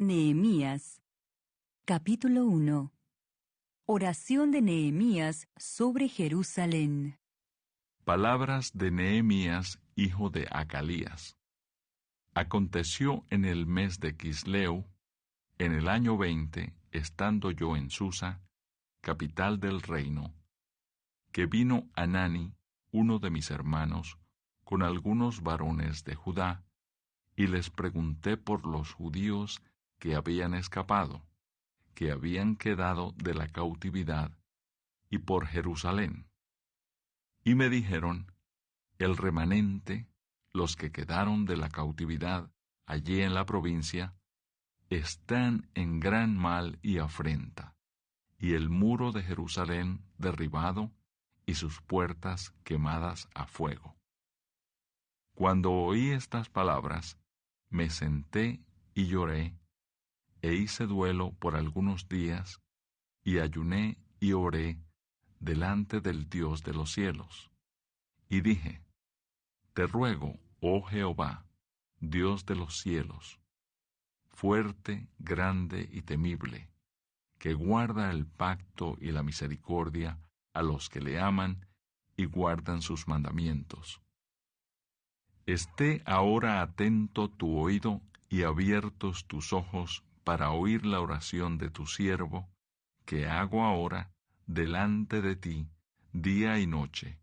Nehemías, capítulo 1. Oración de Nehemías sobre Jerusalén. Palabras de Nehemías, hijo de Acalías. Aconteció en el mes de Quisleu, en el año 20, estando yo en Susa, capital del reino, que vino Anani, uno de mis hermanos, con algunos varones de Judá, y les pregunté por los judíos que habían escapado, que habían quedado de la cautividad, y por Jerusalén. Y me dijeron: el remanente, los que quedaron de la cautividad allí en la provincia, están en gran mal y afrenta, y el muro de Jerusalén derribado, y sus puertas quemadas a fuego. Cuando oí estas palabras, me senté y lloré, e hice duelo por algunos días, y ayuné y oré delante del Dios de los cielos. Y dije: te ruego, oh Jehová, Dios de los cielos, fuerte, grande y temible, que guarda el pacto y la misericordia a los que le aman y guardan sus mandamientos. Esté ahora atento tu oído y abiertos tus ojos para oír la oración de tu siervo, que hago ahora delante de ti día y noche,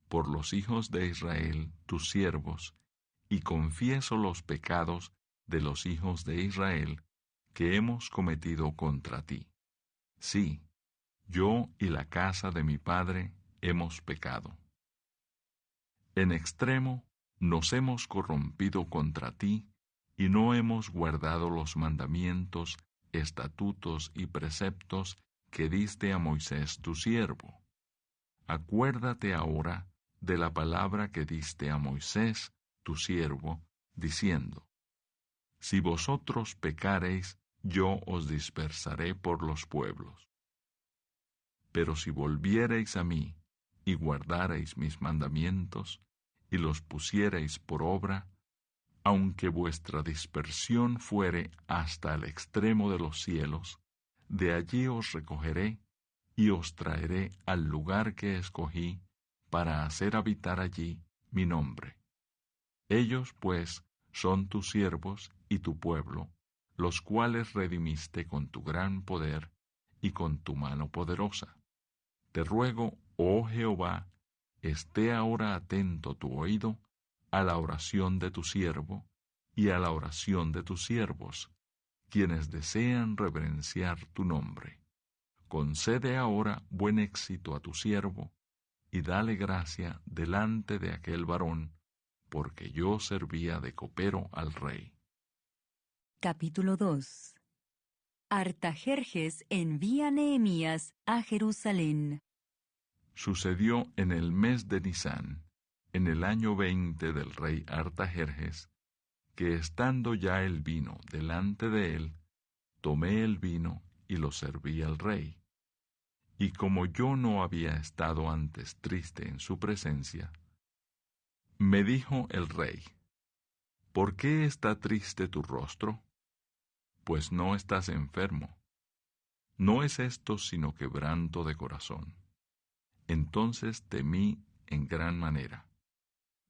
por los hijos de Israel, tus siervos, y confieso los pecados de los hijos de Israel que hemos cometido contra ti. Sí, yo y la casa de mi padre hemos pecado. En extremo nos hemos corrompido contra ti, y no hemos guardado los mandamientos, estatutos y preceptos que diste a Moisés tu siervo. Acuérdate ahora de la palabra que diste a Moisés tu siervo, diciendo: si vosotros pecareis, yo os dispersaré por los pueblos. Pero si volviereis a mí, y guardareis mis mandamientos, y los pusiereis por obra, aunque vuestra dispersión fuere hasta el extremo de los cielos, de allí os recogeré, y os traeré al lugar que escogí, para hacer habitar allí mi nombre. Ellos, pues, son tus siervos y tu pueblo, los cuales redimiste con tu gran poder y con tu mano poderosa. Te ruego, oh Jehová, esté ahora atento tu oído a la oración de tu siervo y a la oración de tus siervos, quienes desean reverenciar tu nombre. Concede ahora buen éxito a tu siervo, y dale gracia delante de aquel varón, porque yo servía de copero al rey. Capítulo 2. Artajerjes envía a Nehemías a Jerusalén. Sucedió en el mes de Nisán, en el año 20 del rey Artajerjes, que estando ya el vino delante de él, tomé el vino y lo serví al rey. Y como yo no había estado antes triste en su presencia, me dijo el rey: ¿por qué está triste tu rostro? Pues no estás enfermo. No es esto sino quebranto de corazón. Entonces temí en gran manera,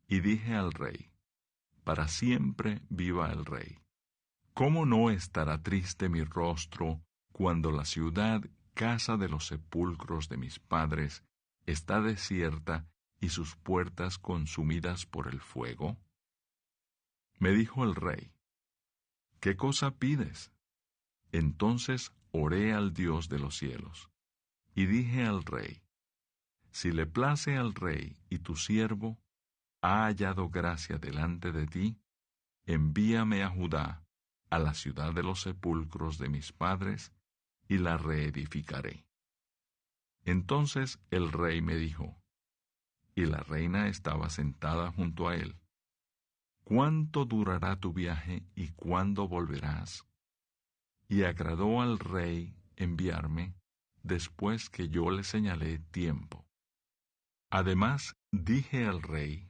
y dije al rey: para siempre viva el rey. ¿Cómo no estará triste mi rostro cuando la ciudad, casa de los sepulcros de mis padres, está desierta y sus puertas consumidas por el fuego? Me dijo el rey: ¿qué cosa pides? Entonces oré al Dios de los cielos, y dije al rey: si le place al rey y tu siervo ha hallado gracia delante de ti, envíame a Judá, a la ciudad de los sepulcros de mis padres, y la reedificaré. Entonces el rey me dijo, y la reina estaba sentada junto a él: ¿cuánto durará tu viaje y cuándo volverás? Y agradó al rey enviarme, después que yo le señalé tiempo. Además dije al rey: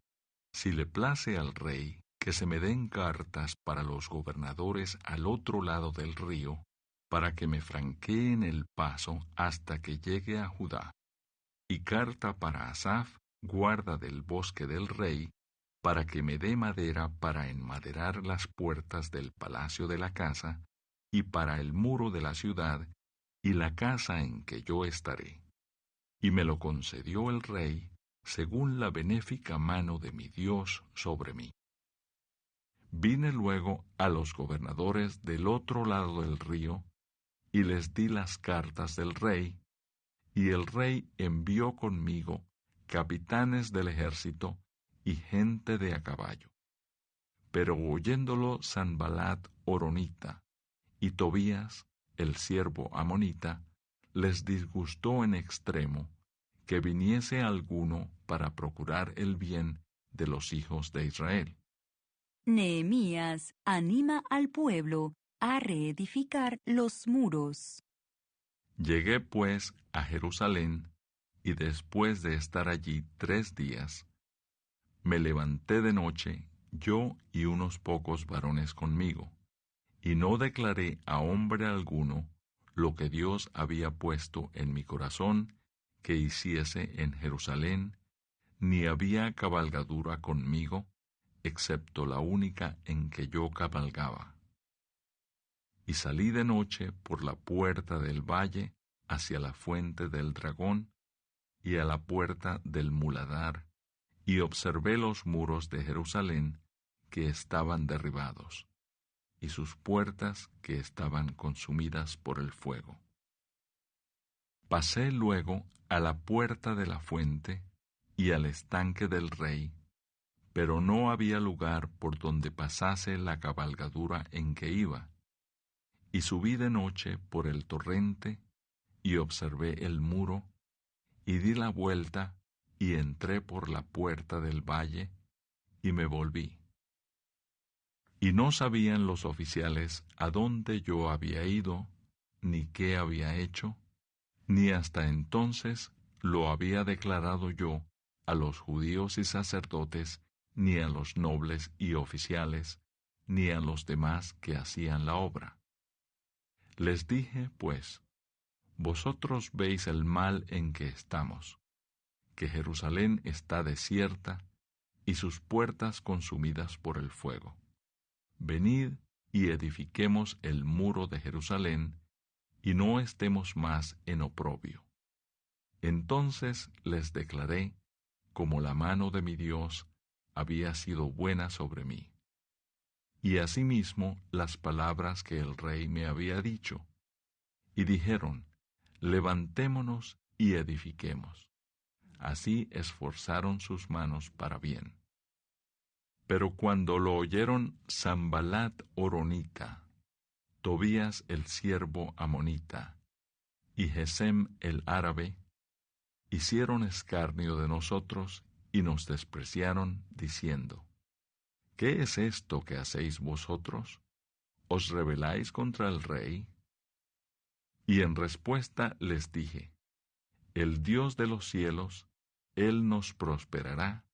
si le place al rey, que se me den cartas para los gobernadores al otro lado del río, para que me franqueen el paso hasta que llegue a Judá, y carta para Asaf, guarda del bosque del rey, para que me dé madera para enmaderar las puertas del palacio de la casa, y para el muro de la ciudad, y la casa en que yo estaré. Y me lo concedió el rey, según la benéfica mano de mi Dios sobre mí. Vine luego a los gobernadores del otro lado del río, y les di las cartas del rey, y el rey envió conmigo capitanes del ejército y gente de a caballo. Pero oyéndolo Sanballat horonita y Tobías, el siervo amonita, les disgustó en extremo que viniese alguno para procurar el bien de los hijos de Israel. Nehemías anima al pueblo a reedificar los muros. Llegué pues a Jerusalén, y después de estar allí 3 días, me levanté de noche, yo y unos pocos varones conmigo, y no declaré a hombre alguno lo que Dios había puesto en mi corazón que hiciese en Jerusalén, ni había cabalgadura conmigo, excepto la única en que yo cabalgaba. Y salí de noche por la puerta del valle hacia la fuente del dragón y a la puerta del muladar, y observé los muros de Jerusalén que estaban derribados, y sus puertas que estaban consumidas por el fuego. Pasé luego a la puerta de la fuente y al estanque del rey, pero no había lugar por donde pasase la cabalgadura en que iba, y subí de noche por el torrente, y observé el muro, y di la vuelta, y entré por la puerta del valle, y me volví. Y no sabían los oficiales a dónde yo había ido, ni qué había hecho, ni hasta entonces lo había declarado yo a los judíos y sacerdotes, ni a los nobles y oficiales, ni a los demás que hacían la obra. Les dije, pues, vosotros veis el mal en que estamos, que Jerusalén está desierta y sus puertas consumidas por el fuego. Venid y edifiquemos el muro de Jerusalén, y no estemos más en oprobio. Entonces les declaré como la mano de mi Dios había sido buena sobre mí, y asimismo las palabras que el rey me había dicho, y dijeron, levantémonos y edifiquemos. Así esforzaron sus manos para bien. Pero cuando lo oyeron Sanballat horonita, Tobías el siervo amonita, y Gesem el árabe, hicieron escarnio de nosotros y nos despreciaron, diciendo, ¿qué es esto que hacéis vosotros? ¿Os rebeláis contra el rey? Y en respuesta les dije, el Dios de los cielos, Él nos prosperará,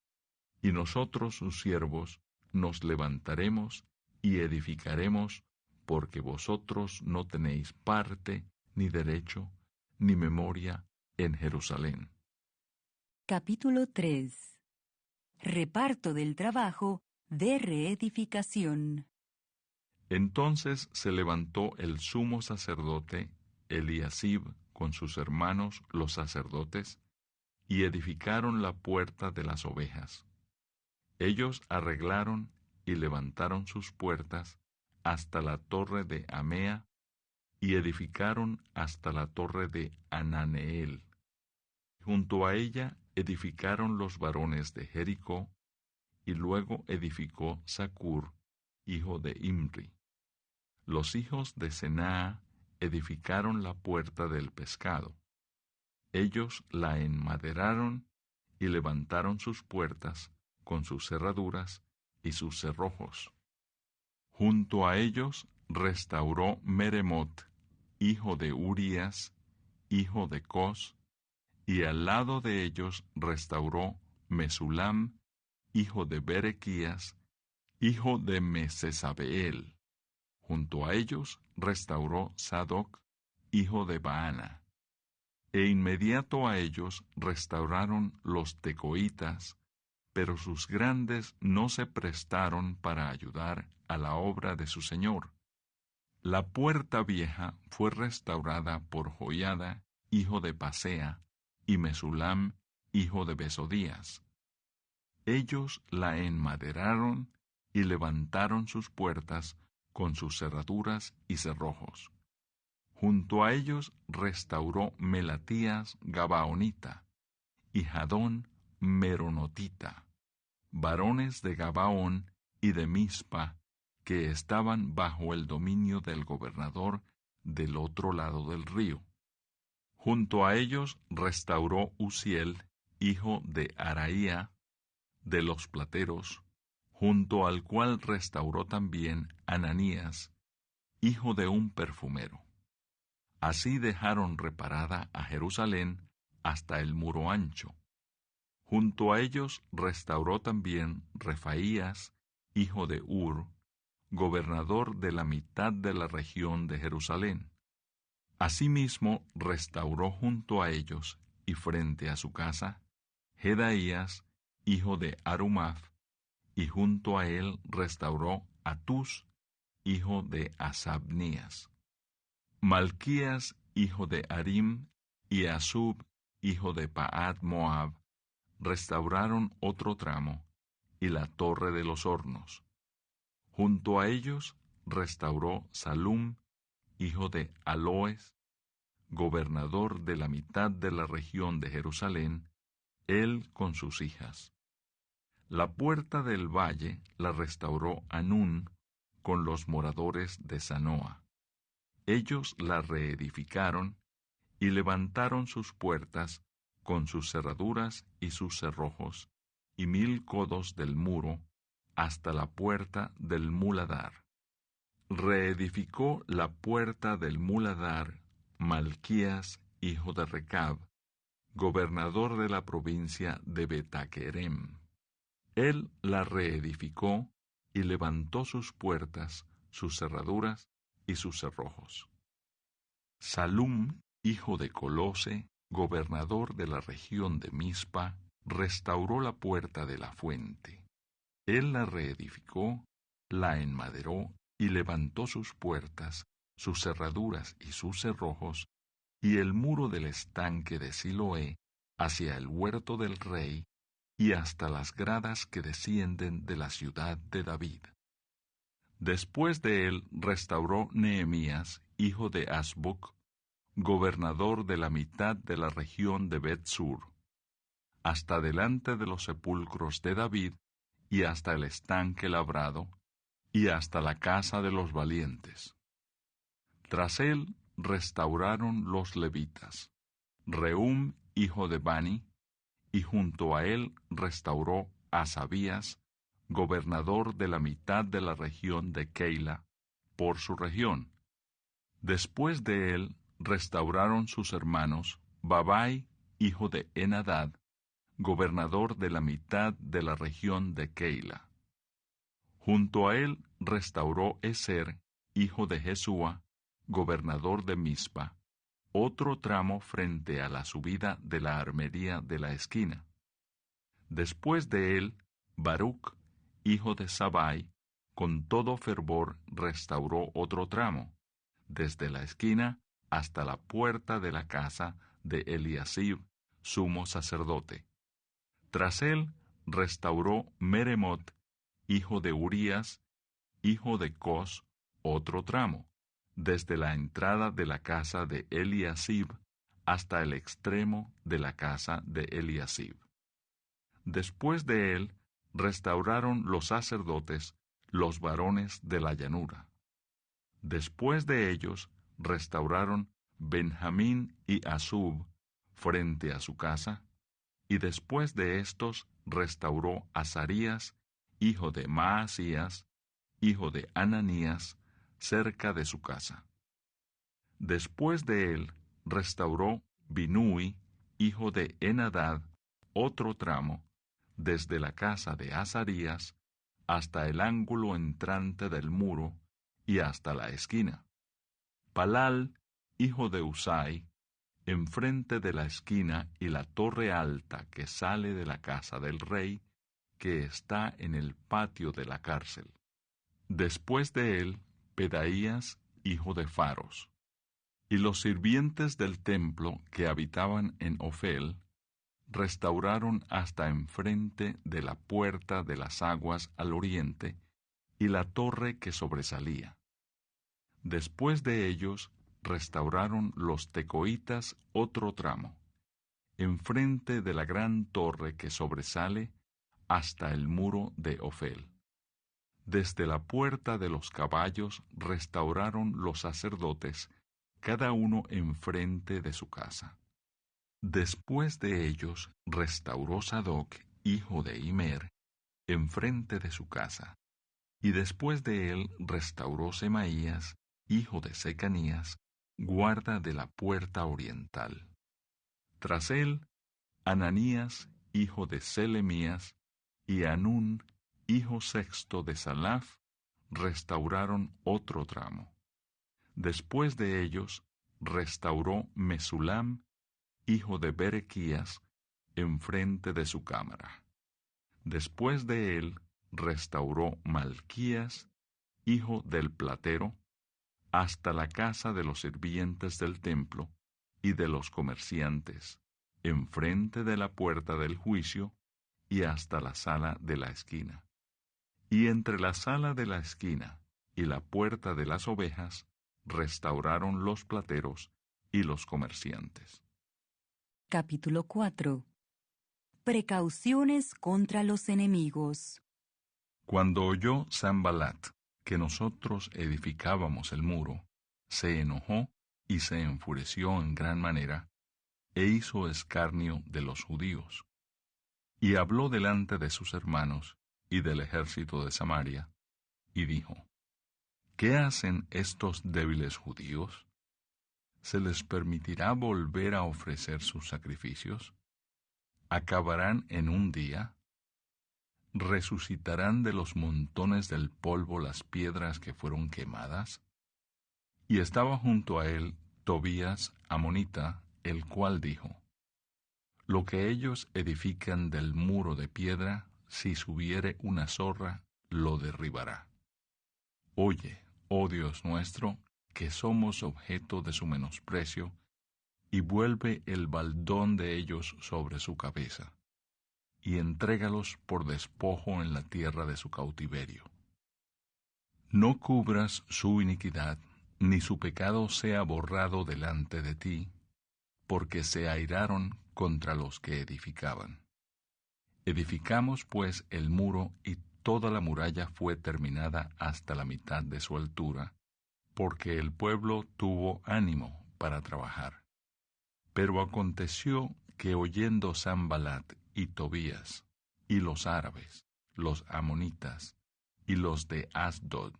y nosotros sus siervos nos levantaremos y edificaremos, porque vosotros no tenéis parte, ni derecho, ni memoria en Jerusalén. Capítulo 3. Reparto del trabajo de reedificación. Entonces se levantó el sumo sacerdote Eliasib con sus hermanos los sacerdotes, y edificaron la puerta de las ovejas. Ellos arreglaron y levantaron sus puertas hasta la torre de Amea, y edificaron hasta la torre de Ananeel. Junto a ella edificaron los varones de Jericó, y luego edificó Zacur, hijo de Imri. Los hijos de Senaa edificaron la puerta del pescado. Ellos la enmaderaron y levantaron sus puertas con sus cerraduras y sus cerrojos. Junto a ellos restauró Meremot, hijo de Urías, hijo de Cos, y al lado de ellos restauró Mesulam, hijo de Berequías, hijo de Mesesabeel. Junto a ellos restauró Sadoc, hijo de Baana. E inmediato a ellos restauraron los tecoitas, pero sus grandes no se prestaron para ayudar a la obra de su señor. La puerta vieja fue restaurada por Joiada, hijo de Pasea, y Mesulam, hijo de Besodías. Ellos la enmaderaron y levantaron sus puertas con sus cerraduras y cerrojos. Junto a ellos restauró Melatías Gabaonita y Jadón Meronotita, varones de Gabaón y de Mizpa, que estaban bajo el dominio del gobernador del otro lado del río. Junto a ellos restauró Uziel, hijo de Araía, de los plateros, junto al cual restauró también Ananías, hijo de un perfumero. Así dejaron reparada a Jerusalén hasta el muro ancho. Junto a ellos restauró también Refaías, hijo de Ur, gobernador de la mitad de la región de Jerusalén. Asimismo restauró junto a ellos y frente a su casa Jedaías, hijo de Arumaf, y junto a él restauró a Tus, hijo de Asabnías. Malquías, hijo de Harim, y Asub, hijo de Paad Moab, restauraron otro tramo, y la torre de los hornos. Junto a ellos restauró Salum, hijo de Aloes, gobernador de la mitad de la región de Jerusalén, él con sus hijas. La puerta del valle la restauró Anún con los moradores de Zanoa. Ellos la reedificaron y levantaron sus puertas con sus cerraduras y sus cerrojos, y 1000 codos del muro hasta la puerta del muladar. Reedificó la puerta del muladar Malquías, hijo de Recab, gobernador de la provincia de Betaquerem. Él la reedificó y levantó sus puertas, sus cerraduras y sus cerrojos. Salum, hijo de Colose, gobernador de la región de Mizpa, restauró la puerta de la fuente. Él la reedificó, la enmaderó y levantó sus puertas, sus cerraduras y sus cerrojos, y el muro del estanque de Siloé hacia el huerto del rey y hasta las gradas que descienden de la ciudad de David. Después de él restauró Nehemías, hijo de Asbuc, gobernador de la mitad de la región de Bet-sur, hasta delante de los sepulcros de David y hasta el estanque labrado, y hasta la casa de los valientes. Tras él restauraron los levitas, Rehum, hijo de Bani, y junto a él restauró Asabías, gobernador de la mitad de la región de Keila, por su región. Después de él restauraron sus hermanos Babai, hijo de Enadad, gobernador de la mitad de la región de Keila. Junto a él restauró Eser, hijo de Jesúa, gobernador de Mizpa, otro tramo frente a la subida de la armería de la esquina. Después de él, Baruc, hijo de Sabai, con todo fervor restauró otro tramo, desde la esquina hasta la puerta de la casa de Eliasib, sumo sacerdote. Tras él restauró Meremot, hijo de Urías, hijo de Cos, otro tramo, desde la entrada de la casa de Eliasib hasta el extremo de la casa de Eliasib. Después de él restauraron los sacerdotes, los varones de la llanura. Después de ellos restauraron Benjamín y Asub frente a su casa, y después de estos restauró Azarías, hijo de Maasías, hijo de Ananías, cerca de su casa. Después de él restauró Binui, hijo de Enadad, otro tramo, desde la casa de Azarías hasta el ángulo entrante del muro y hasta la esquina. Palal, hijo de Usai, enfrente de la esquina y la torre alta que sale de la casa del rey, que está en el patio de la cárcel. Después de él, Pedaías, hijo de Faros. Y los sirvientes del templo que habitaban en Ofel, restauraron hasta enfrente de la puerta de las aguas al oriente y la torre que sobresalía. Después de ellos, restauraron los tecoitas otro tramo, enfrente de la gran torre que sobresale hasta el muro de Ofel. Desde la puerta de los caballos restauraron los sacerdotes, cada uno enfrente de su casa. Después de ellos restauró Sadoc, hijo de Imer, enfrente de su casa, y después de él restauró Semaías, hijo de Secanías, guarda de la puerta oriental. Tras él, Ananías, hijo de Selemías, y Anún, hijo sexto de Salaf, restauraron otro tramo. Después de ellos, restauró Mesulam, hijo de Berequías, enfrente de su cámara. Después de él, restauró Malquías, hijo del platero, hasta la casa de los sirvientes del templo y de los comerciantes, enfrente de la puerta del juicio y hasta la sala de la esquina. Y entre la sala de la esquina y la puerta de las ovejas, restauraron los plateros y los comerciantes. Capítulo 4. Precauciones contra los enemigos. Cuando oyó Sanbalat que nosotros edificábamos el muro, se enojó y se enfureció en gran manera, e hizo escarnio de los judíos. Y habló delante de sus hermanos y del ejército de Samaria, y dijo: ¿Qué hacen estos débiles judíos? ¿Se les permitirá volver a ofrecer sus sacrificios? ¿Acabarán en un día? ¿Resucitarán de los montones del polvo las piedras que fueron quemadas? Y estaba junto a él Tobías amonita, el cual dijo: Lo que ellos edifican del muro de piedra, si subiere una zorra, lo derribará. Oye, oh Dios nuestro, que somos objeto de su menosprecio, y vuelve el baldón de ellos sobre su cabeza, y entrégalos por despojo en la tierra de su cautiverio. No cubras su iniquidad, ni su pecado sea borrado delante de ti, porque se airaron contra los que edificaban. Edificamos pues el muro, y toda la muralla fue terminada hasta la mitad de su altura, porque el pueblo tuvo ánimo para trabajar. Pero aconteció que oyendo Sanbalat y Tobías, y los árabes, los amonitas, y los de Asdod,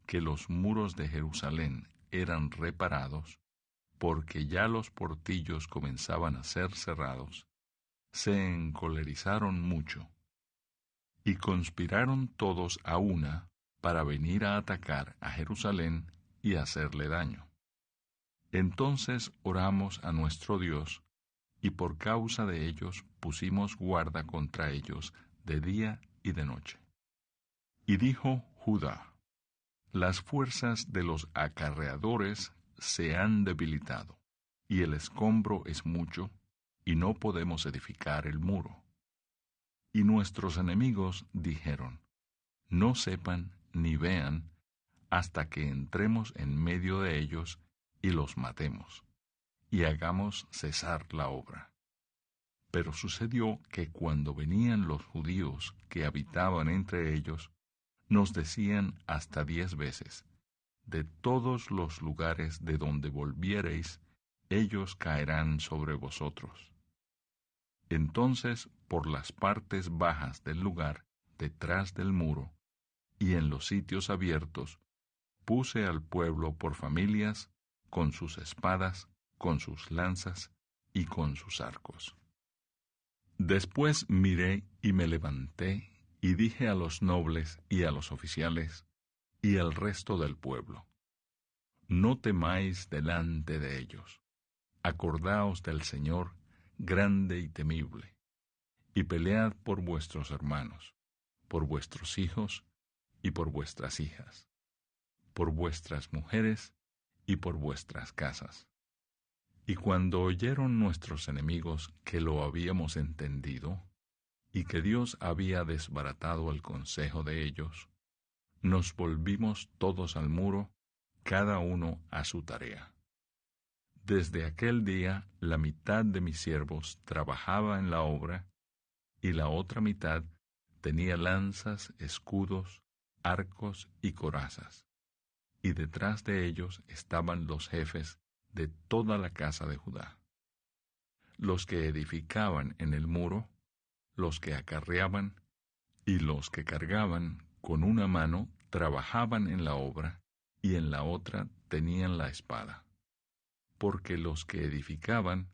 que los muros de Jerusalén eran reparados, porque ya los portillos comenzaban a ser cerrados, se encolerizaron mucho, y conspiraron todos a una para venir a atacar a Jerusalén y hacerle daño. Entonces oramos a nuestro Dios, y por causa de ellos pusimos guarda contra ellos de día y de noche. Y dijo Judá: Las fuerzas de los acarreadores se han debilitado, y el escombro es mucho, y no podemos edificar el muro. Y nuestros enemigos dijeron: No sepan ni vean hasta que entremos en medio de ellos y los matemos, y hagamos cesar la obra. Pero sucedió que cuando venían los judíos que habitaban entre ellos, nos decían hasta 10 veces: De todos los lugares de donde volviereis, ellos caerán sobre vosotros. Entonces, por las partes bajas del lugar, detrás del muro, y en los sitios abiertos, puse al pueblo por familias, con sus espadas, con sus lanzas y con sus arcos. Después miré y me levanté, Y dije a los nobles y a los oficiales y al resto del pueblo: No temáis delante de ellos. Acordaos del Señor, grande y temible, y pelead por vuestros hermanos, por vuestros hijos y por vuestras hijas, por vuestras mujeres y por vuestras casas. Y cuando oyeron nuestros enemigos que lo habíamos entendido, y que Dios había desbaratado el consejo de ellos, nos volvimos todos al muro, cada uno a su tarea. Desde aquel día la mitad de mis siervos trabajaba en la obra, y la otra mitad tenía lanzas, escudos, arcos y corazas, y detrás de ellos estaban los jefes de toda la casa de Judá. Los que edificaban en el muro, los que acarreaban y los que cargaban con una mano trabajaban en la obra, y en la otra tenían la espada. Porque los que edificaban,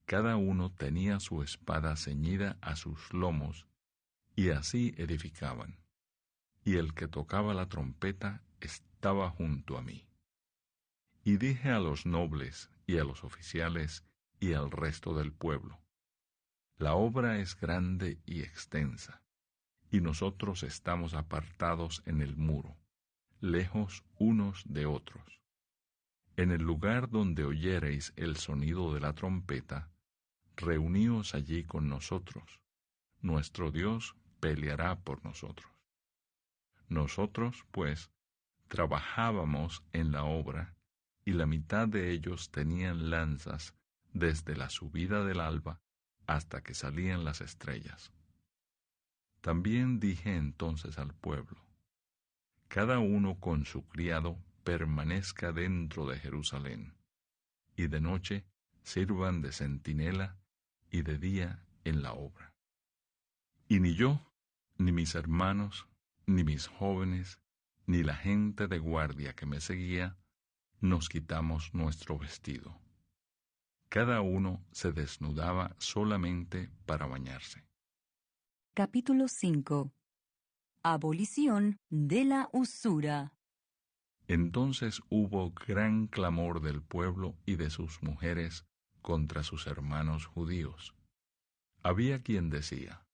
cada uno tenía su espada ceñida a sus lomos, y así edificaban. Y el que tocaba la trompeta estaba junto a mí. Y dije a los nobles y a los oficiales y al resto del pueblo: La obra es grande y extensa, y nosotros estamos apartados en el muro, lejos unos de otros. En el lugar donde oyereis el sonido de la trompeta, reuníos allí con nosotros. Nuestro Dios peleará por nosotros. Nosotros, pues, trabajábamos en la obra, y la mitad de ellos tenían lanzas desde la subida del alba hasta que salían las estrellas. También dije entonces al pueblo: Cada uno con su criado permanezca dentro de Jerusalén, y de noche sirvan de centinela y de día en la obra. Y ni yo, ni mis hermanos, ni mis jóvenes, ni la gente de guardia que me seguía, nos quitamos nuestro vestido. Cada uno se desnudaba solamente para bañarse. Capítulo 5. Abolición de la usura. Entonces hubo gran clamor del pueblo y de sus mujeres contra sus hermanos judíos. Había quien decía: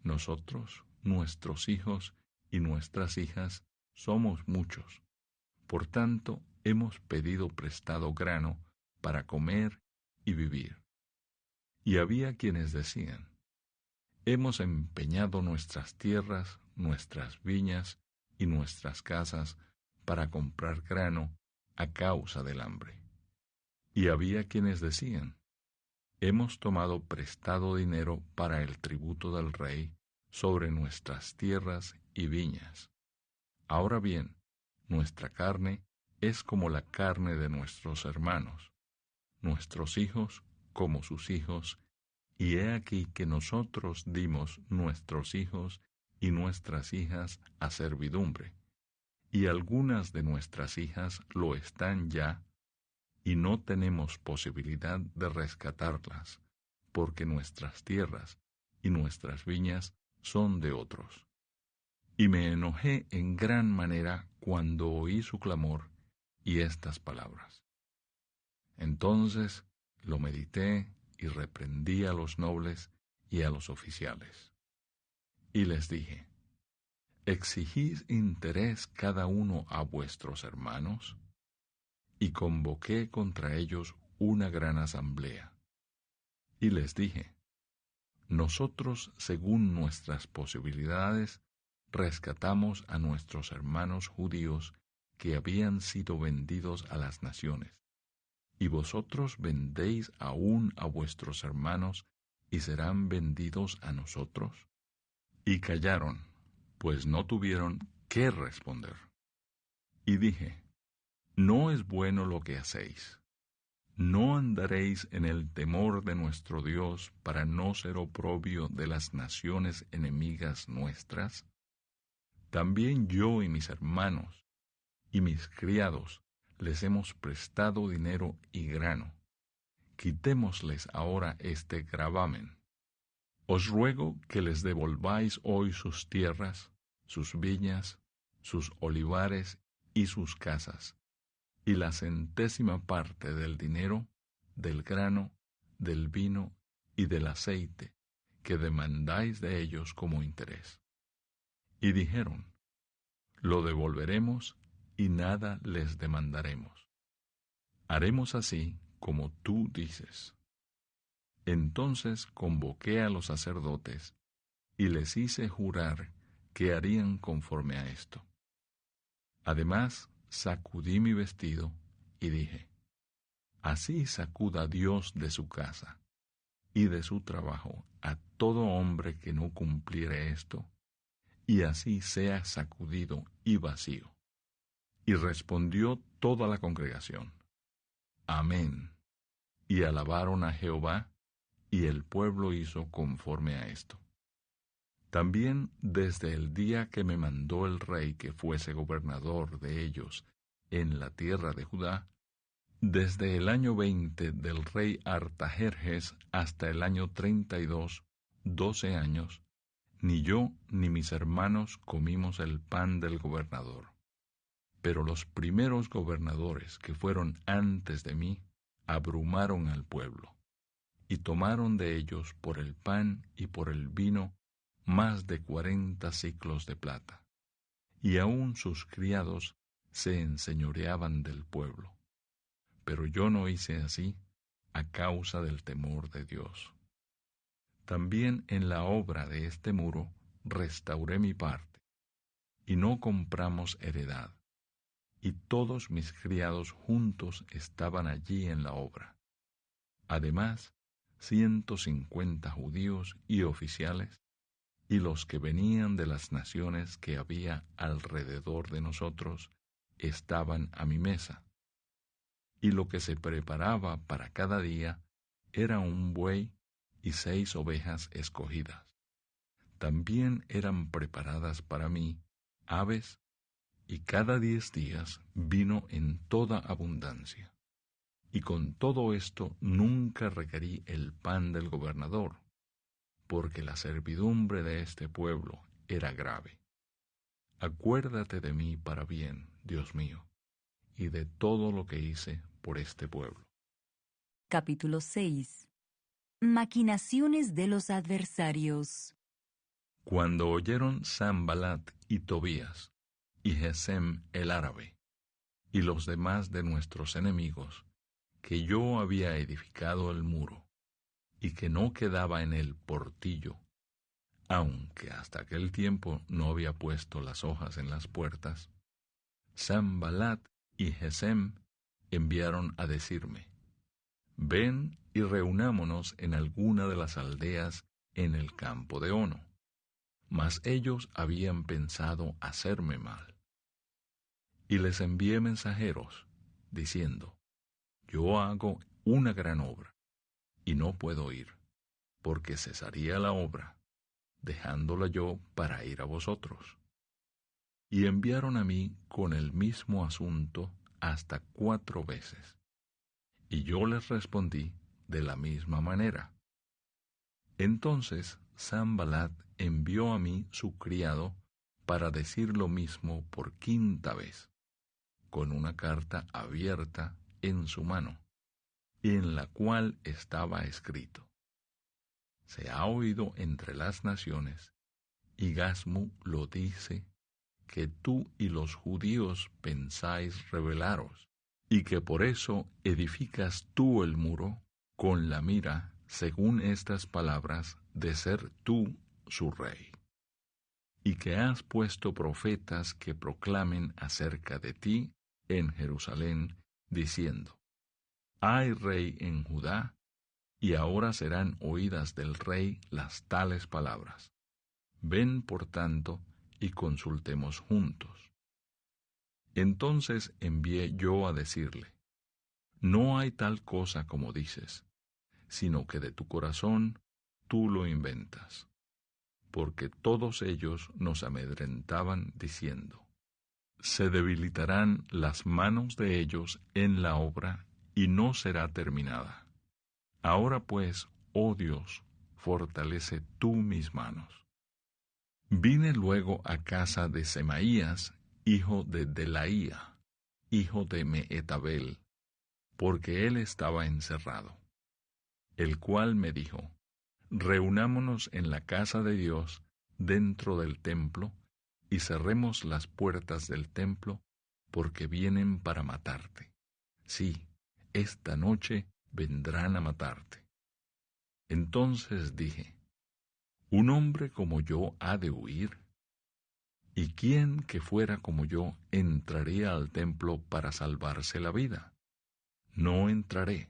Nosotros, nuestros hijos y nuestras hijas somos muchos, por tanto hemos pedido prestado grano para comer y vivir. Y había quienes decían: Hemos empeñado nuestras tierras, nuestras viñas y nuestras casas para comprar grano a causa del hambre. Y había quienes decían: Hemos tomado prestado dinero para el tributo del rey sobre nuestras tierras y viñas. Ahora bien, nuestra carne es como la carne de nuestros hermanos, nuestros hijos como sus hijos, y he aquí que nosotros dimos nuestros hijos y nuestras hijas a servidumbre, y algunas de nuestras hijas lo están ya, y no tenemos posibilidad de rescatarlas, porque nuestras tierras y nuestras viñas son de otros. Y me enojé en gran manera cuando oí su clamor y estas palabras. Entonces lo medité y reprendí a los nobles y a los oficiales. Y les dije: ¿Exigís interés cada uno a vuestros hermanos? Y convoqué contra ellos una gran asamblea. Y les dije: Nosotros, según nuestras posibilidades, rescatamos a nuestros hermanos judíos que habían sido vendidos a las naciones. Y vosotros vendéis aún a vuestros hermanos, y serán vendidos a nosotros. Y callaron, pues no tuvieron qué responder. Y dije: No es bueno lo que hacéis. ¿No andaréis en el temor de nuestro Dios para no ser oprobio de las naciones enemigas nuestras? También yo y mis hermanos y mis criados les hemos prestado dinero y grano. Quitémosles ahora este gravamen. Os ruego que les devolváis hoy sus tierras, sus viñas, sus olivares y sus casas, y la 100ª parte del dinero, del grano, del vino y del aceite, que demandáis de ellos como interés. Y dijeron, lo devolveremos y nada les demandaremos. Haremos así como tú dices. Entonces convoqué a los sacerdotes y les hice jurar que harían conforme a esto. Además, sacudí mi vestido y dije, así sacuda Dios de su casa y de su trabajo a todo hombre que no cumpliere esto, y así sea sacudido y vacío. Y respondió toda la congregación, Amén. Y alabaron a Jehová, y el pueblo hizo conforme a esto. También desde el día que me mandó el rey que fuese gobernador de ellos en la tierra de Judá, desde el año 20 del rey Artajerjes hasta el año 32, 12 años, ni yo ni mis hermanos comimos el pan del gobernador. Pero los primeros gobernadores que fueron antes de mí abrumaron al pueblo, y tomaron de ellos por el pan y por el vino más de 40 siclos de plata, y aun sus criados se enseñoreaban del pueblo. Pero yo no hice así a causa del temor de Dios. También en la obra de este muro restauré mi parte, y no compramos heredad, y todos mis criados juntos estaban allí en la obra. Además, 150 judíos y oficiales, y los que venían de las naciones que había alrededor de nosotros, estaban a mi mesa. Y lo que se preparaba para cada día era un buey y 6 ovejas escogidas. También eran preparadas para mí aves, y cada 10 días vino en toda abundancia. Y con todo esto nunca requerí el pan del gobernador, porque la servidumbre de este pueblo era grave. Acuérdate de mí para bien, Dios mío, y de todo lo que hice por este pueblo. Capítulo 6. Maquinaciones de los adversarios. Cuando oyeron Sanballat y Tobías, y Gesem el árabe, y los demás de nuestros enemigos, que yo había edificado el muro, y que no quedaba en él portillo, aunque hasta aquel tiempo no había puesto las hojas en las puertas, Sanballat y Gesem enviaron a decirme, ven y reunámonos en alguna de las aldeas en el campo de Ono. Mas ellos habían pensado hacerme mal. Y les envié mensajeros, diciendo, yo hago una gran obra, y no puedo ir, porque cesaría la obra, dejándola yo para ir a vosotros. Y enviaron a mí con el mismo asunto hasta 4 veces. Y yo les respondí de la misma manera. Entonces Sanballat envió a mí su criado para decir lo mismo por 5ª vez, con una carta abierta en su mano, en la cual estaba escrito: se ha oído entre las naciones, y Gasmu lo dice, que tú y los judíos pensáis rebelaros, y que por eso edificas tú el muro con la mira, según estas palabras, de ser tú su rey, y que has puesto profetas que proclamen acerca de ti en Jerusalén, diciendo, hay rey en Judá, y ahora serán oídas del rey las tales palabras. Ven, por tanto, y consultemos juntos. Entonces envié yo a decirle, no hay tal cosa como dices, sino que de tu corazón tú lo inventas. Porque todos ellos nos amedrentaban diciendo, se debilitarán las manos de ellos en la obra y no será terminada. Ahora pues, oh Dios, fortalece tú mis manos. Vine luego a casa de Semaías, hijo de Delaía, hijo de Mehetabel, porque él estaba encerrado, el cual me dijo: reunámonos en la casa de Dios dentro del templo, y cerremos las puertas del templo, porque vienen para matarte. Sí, esta noche vendrán a matarte. Entonces dije: ¿un hombre como yo ha de huir? ¿Y quién que fuera como yo entraría al templo para salvarse la vida? No entraré.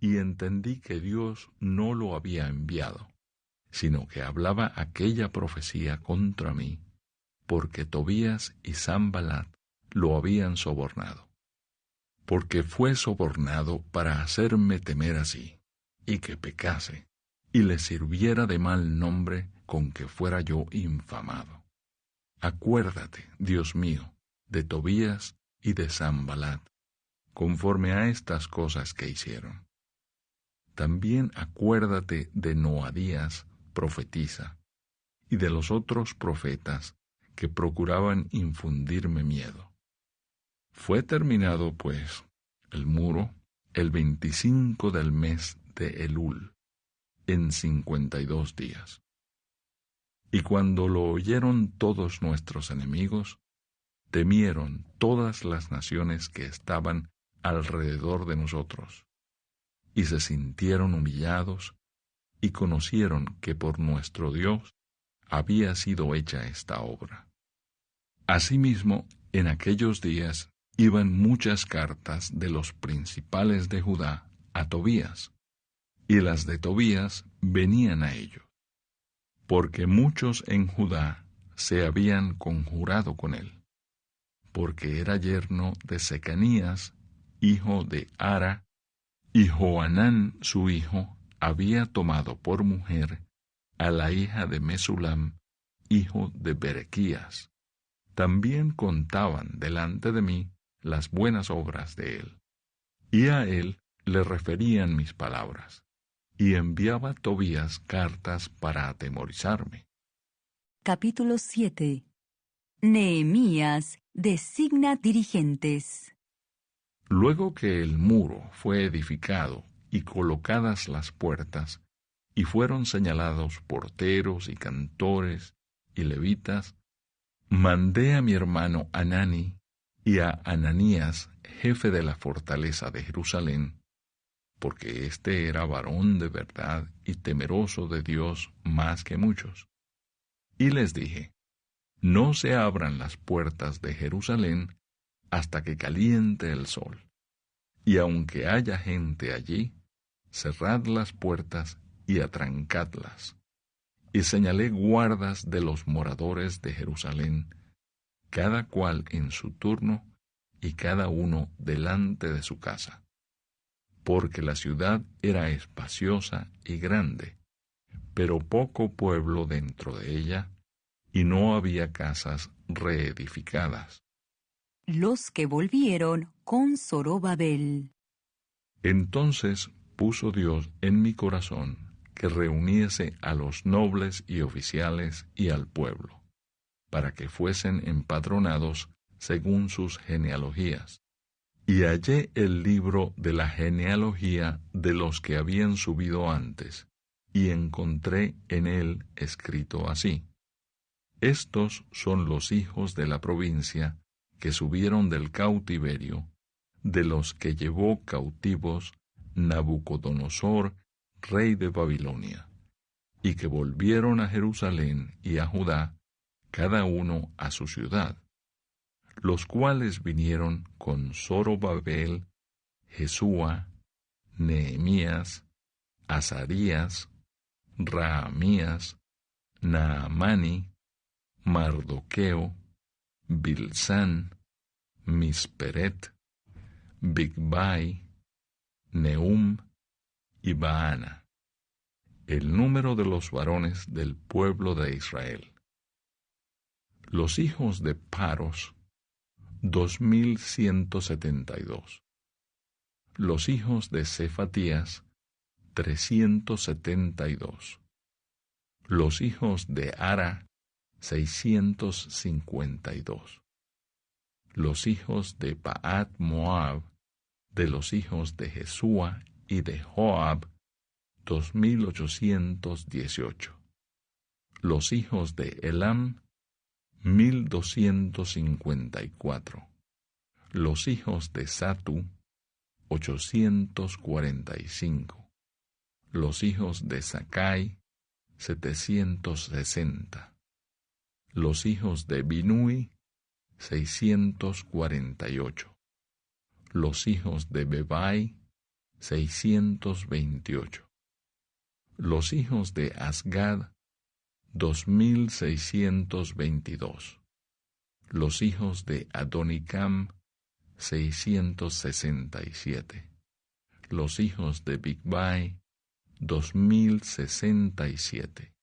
Y entendí que Dios no lo había enviado, sino que hablaba aquella profecía contra mí, porque Tobías y Sanballat lo habían sobornado. Porque fue sobornado para hacerme temer así, y que pecase, y le sirviera de mal nombre con que fuera yo infamado. Acuérdate, Dios mío, de Tobías y de Sanballat, conforme a estas cosas que hicieron. También acuérdate de Noadías, profetisa, y de los otros profetas que procuraban infundirme miedo. Fue terminado, pues, el muro el 25 del mes de Elul, en 52 días. Y cuando lo oyeron todos nuestros enemigos, temieron todas las naciones que estaban alrededor de nosotros, y se sintieron humillados, y conocieron que por nuestro Dios había sido hecha esta obra. Asimismo, en aquellos días iban muchas cartas de los principales de Judá a Tobías, y las de Tobías venían a ellos, porque muchos en Judá se habían conjurado con él, porque era yerno de Secanías, hijo de Ara, y Johanán su hijo había tomado por mujer a la hija de Mesulam, hijo de Berequías. También contaban delante de mí las buenas obras de él, y a él le referían mis palabras, y enviaba Tobías cartas para atemorizarme. Capítulo 7. Nehemías designa dirigentes. Luego que el muro fue edificado y colocadas las puertas, y fueron señalados porteros y cantores y levitas, mandé a mi hermano Hanani y a Ananías, jefe de la fortaleza de Jerusalén, porque éste era varón de verdad y temeroso de Dios más que muchos. Y les dije: no se abran las puertas de Jerusalén hasta que caliente el sol, y aunque haya gente allí, cerrad las puertas y atrancadlas. Y señalé guardas de los moradores de Jerusalén, cada cual en su turno y cada uno delante de su casa, porque la ciudad era espaciosa y grande, pero poco pueblo dentro de ella, y no había casas reedificadas. Los que volvieron con Zorobabel. Entonces puso Dios en mi corazón que reuniese a los nobles y oficiales y al pueblo, para que fuesen empadronados según sus genealogías. Y hallé el libro de la genealogía de los que habían subido antes, y encontré en él escrito así: estos son los hijos de la provincia que subieron del cautiverio, de los que llevó cautivos Nabucodonosor, rey de Babilonia, y que volvieron a Jerusalén y a Judá, cada uno a su ciudad, los cuales vinieron con Zorobabel, Jesúa, Nehemías, Azarías, Raamías, Naamani, Mardoqueo, Bilsán, Misperet, Bigbai, Nehum y Baana, el número de los varones del pueblo de Israel. Los hijos de Paros, 2172. Los hijos de Cefatías, 372. Los hijos de Ara, 652. Los hijos de Paat Moab, de los hijos de Jesúa y de Joab, 2818. Los hijos de Elam, 1254. Los hijos de Satu, 845. Los hijos de Sakai, 760. Los hijos de Binui, 648. Los hijos de Bebai, 628. Los hijos de Asgad, 2622. Los hijos de Adonicam, 667. Los hijos de Bigvai, 2067.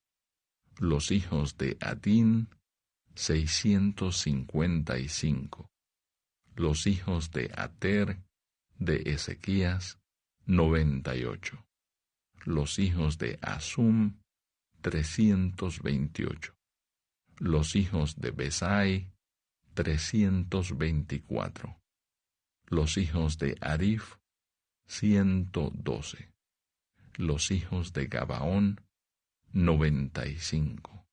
Los hijos de Adin, 655. Los hijos de Ater, de Ezequías, 98. Los hijos de Asum, 328. Los hijos de Besai, 324. Los hijos de Arif, 112. Los hijos de Gabaón, 95.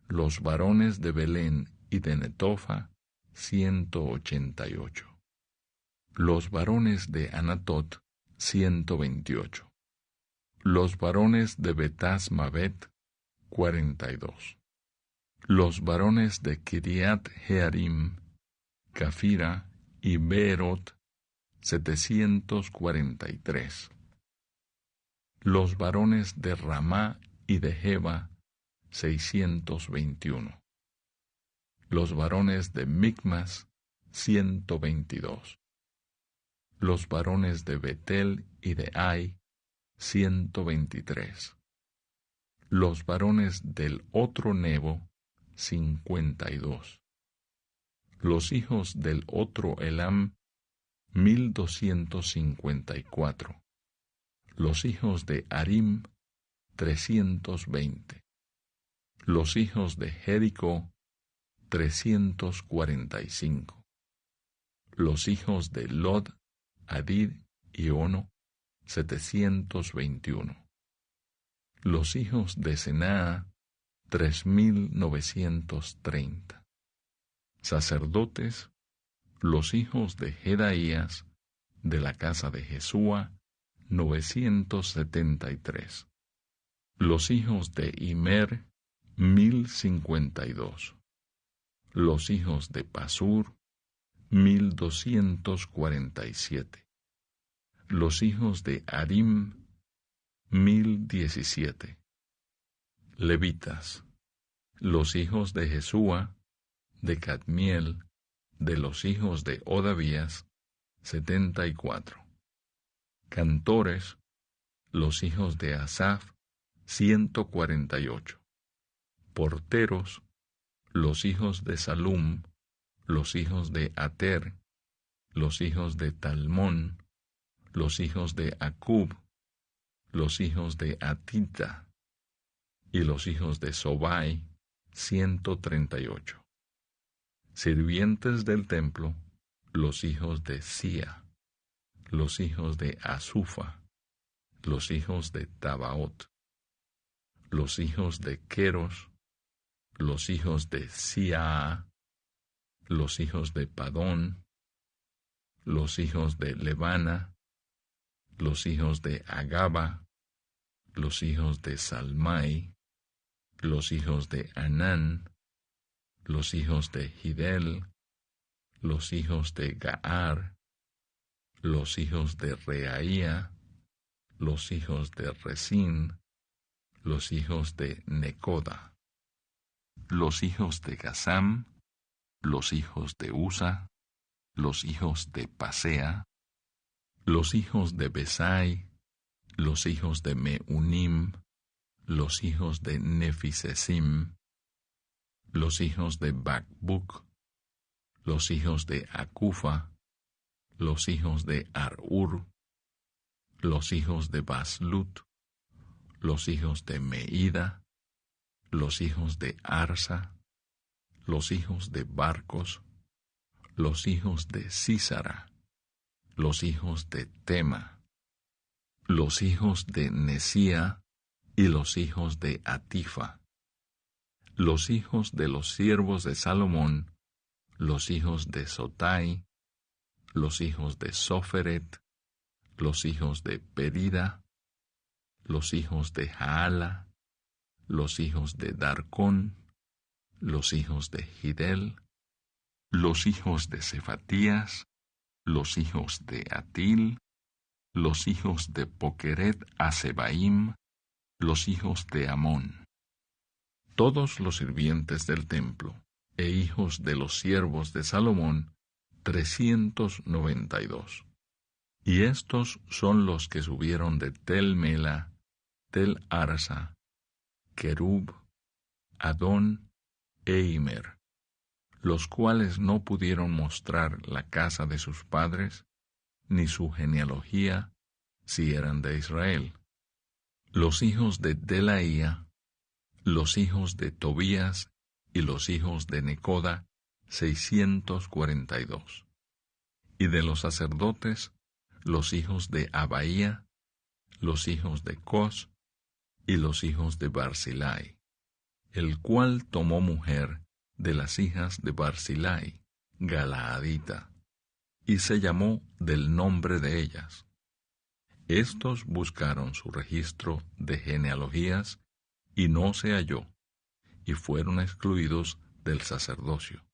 Los varones de Belén y de Netofa, 188. Los varones de Anatot, 128. Los varones de Betas Mabet, 42. Los varones de Kiriat Jearim, Cafira y Beerot, 743. Los varones de Ramá y de Jeba, 621. Los varones de Micmas, 122. Los varones de Betel y de Ai, 123. Los varones del otro Nebo, 52. Los hijos del otro Elam, 1254. Los hijos de Arim, 320. Los hijos de Jericó, 345. Los hijos de Lod, Hadid y Ono, 721. Los hijos de Senaa, 3930. Sacerdotes, los hijos de Jedaías, de la casa de Jesúa, 973. Los hijos de Imer, 1052. Los hijos de Pasur, 1247. Los hijos de Arim, 1017. Levitas, los hijos de Jesúa, de Cadmiel, de los hijos de Odavías, 74. Cantores, los hijos de Asaf, 148. Porteros, los hijos de Salum, los hijos de Ater, los hijos de Talmón, los hijos de Acub, los hijos de Atita, y los hijos de Sobai, 138. Sirvientes del templo, los hijos de Sia, los hijos de Asufa, los hijos de Tabaot, los hijos de Queros, los hijos de Siaa, los hijos de Padón, los hijos de Levana, los hijos de Agaba, los hijos de Salmai, los hijos de Anán, los hijos de Gidel, los hijos de Gaar, los hijos de Reaía, los hijos de Resín, los hijos de Necoda, los hijos de Gazam, los hijos de Usa, los hijos de Pasea, los hijos de Besai, los hijos de Meunim, los hijos de Nefisesim, los hijos de Bacbuc, los hijos de Acufa, los hijos de Arur, los hijos de Baslut, los hijos de Meida, los hijos de Arsa, los hijos de Barcos, los hijos de Sísara, los hijos de Tema, los hijos de Nesía y los hijos de Atifa, los hijos de los siervos de Salomón, los hijos de Sotai, los hijos de Soferet, los hijos de Perida, los hijos de Jaala, los hijos de Darcón, los hijos de Gidel, los hijos de Cefatías, los hijos de Atil, los hijos de Poqueret Asebaim, los hijos de Amón. Todos los sirvientes del templo e hijos de los siervos de Salomón, 392. Y estos son los que subieron de Tel Mela, Tel Arsa, Querub, Adón e Imer, los cuales no pudieron mostrar la casa de sus padres, ni su genealogía, si eran de Israel. Los hijos de Delaía, los hijos de Tobías y los hijos de Necoda, 642. Y de los sacerdotes, los hijos de Abaía, los hijos de Cos y los hijos de Barzilai, el cual tomó mujer de las hijas de Barzilai, Galaadita, y se llamó del nombre de ellas. Estos buscaron su registro de genealogías y no se halló, y fueron excluidos del sacerdocio.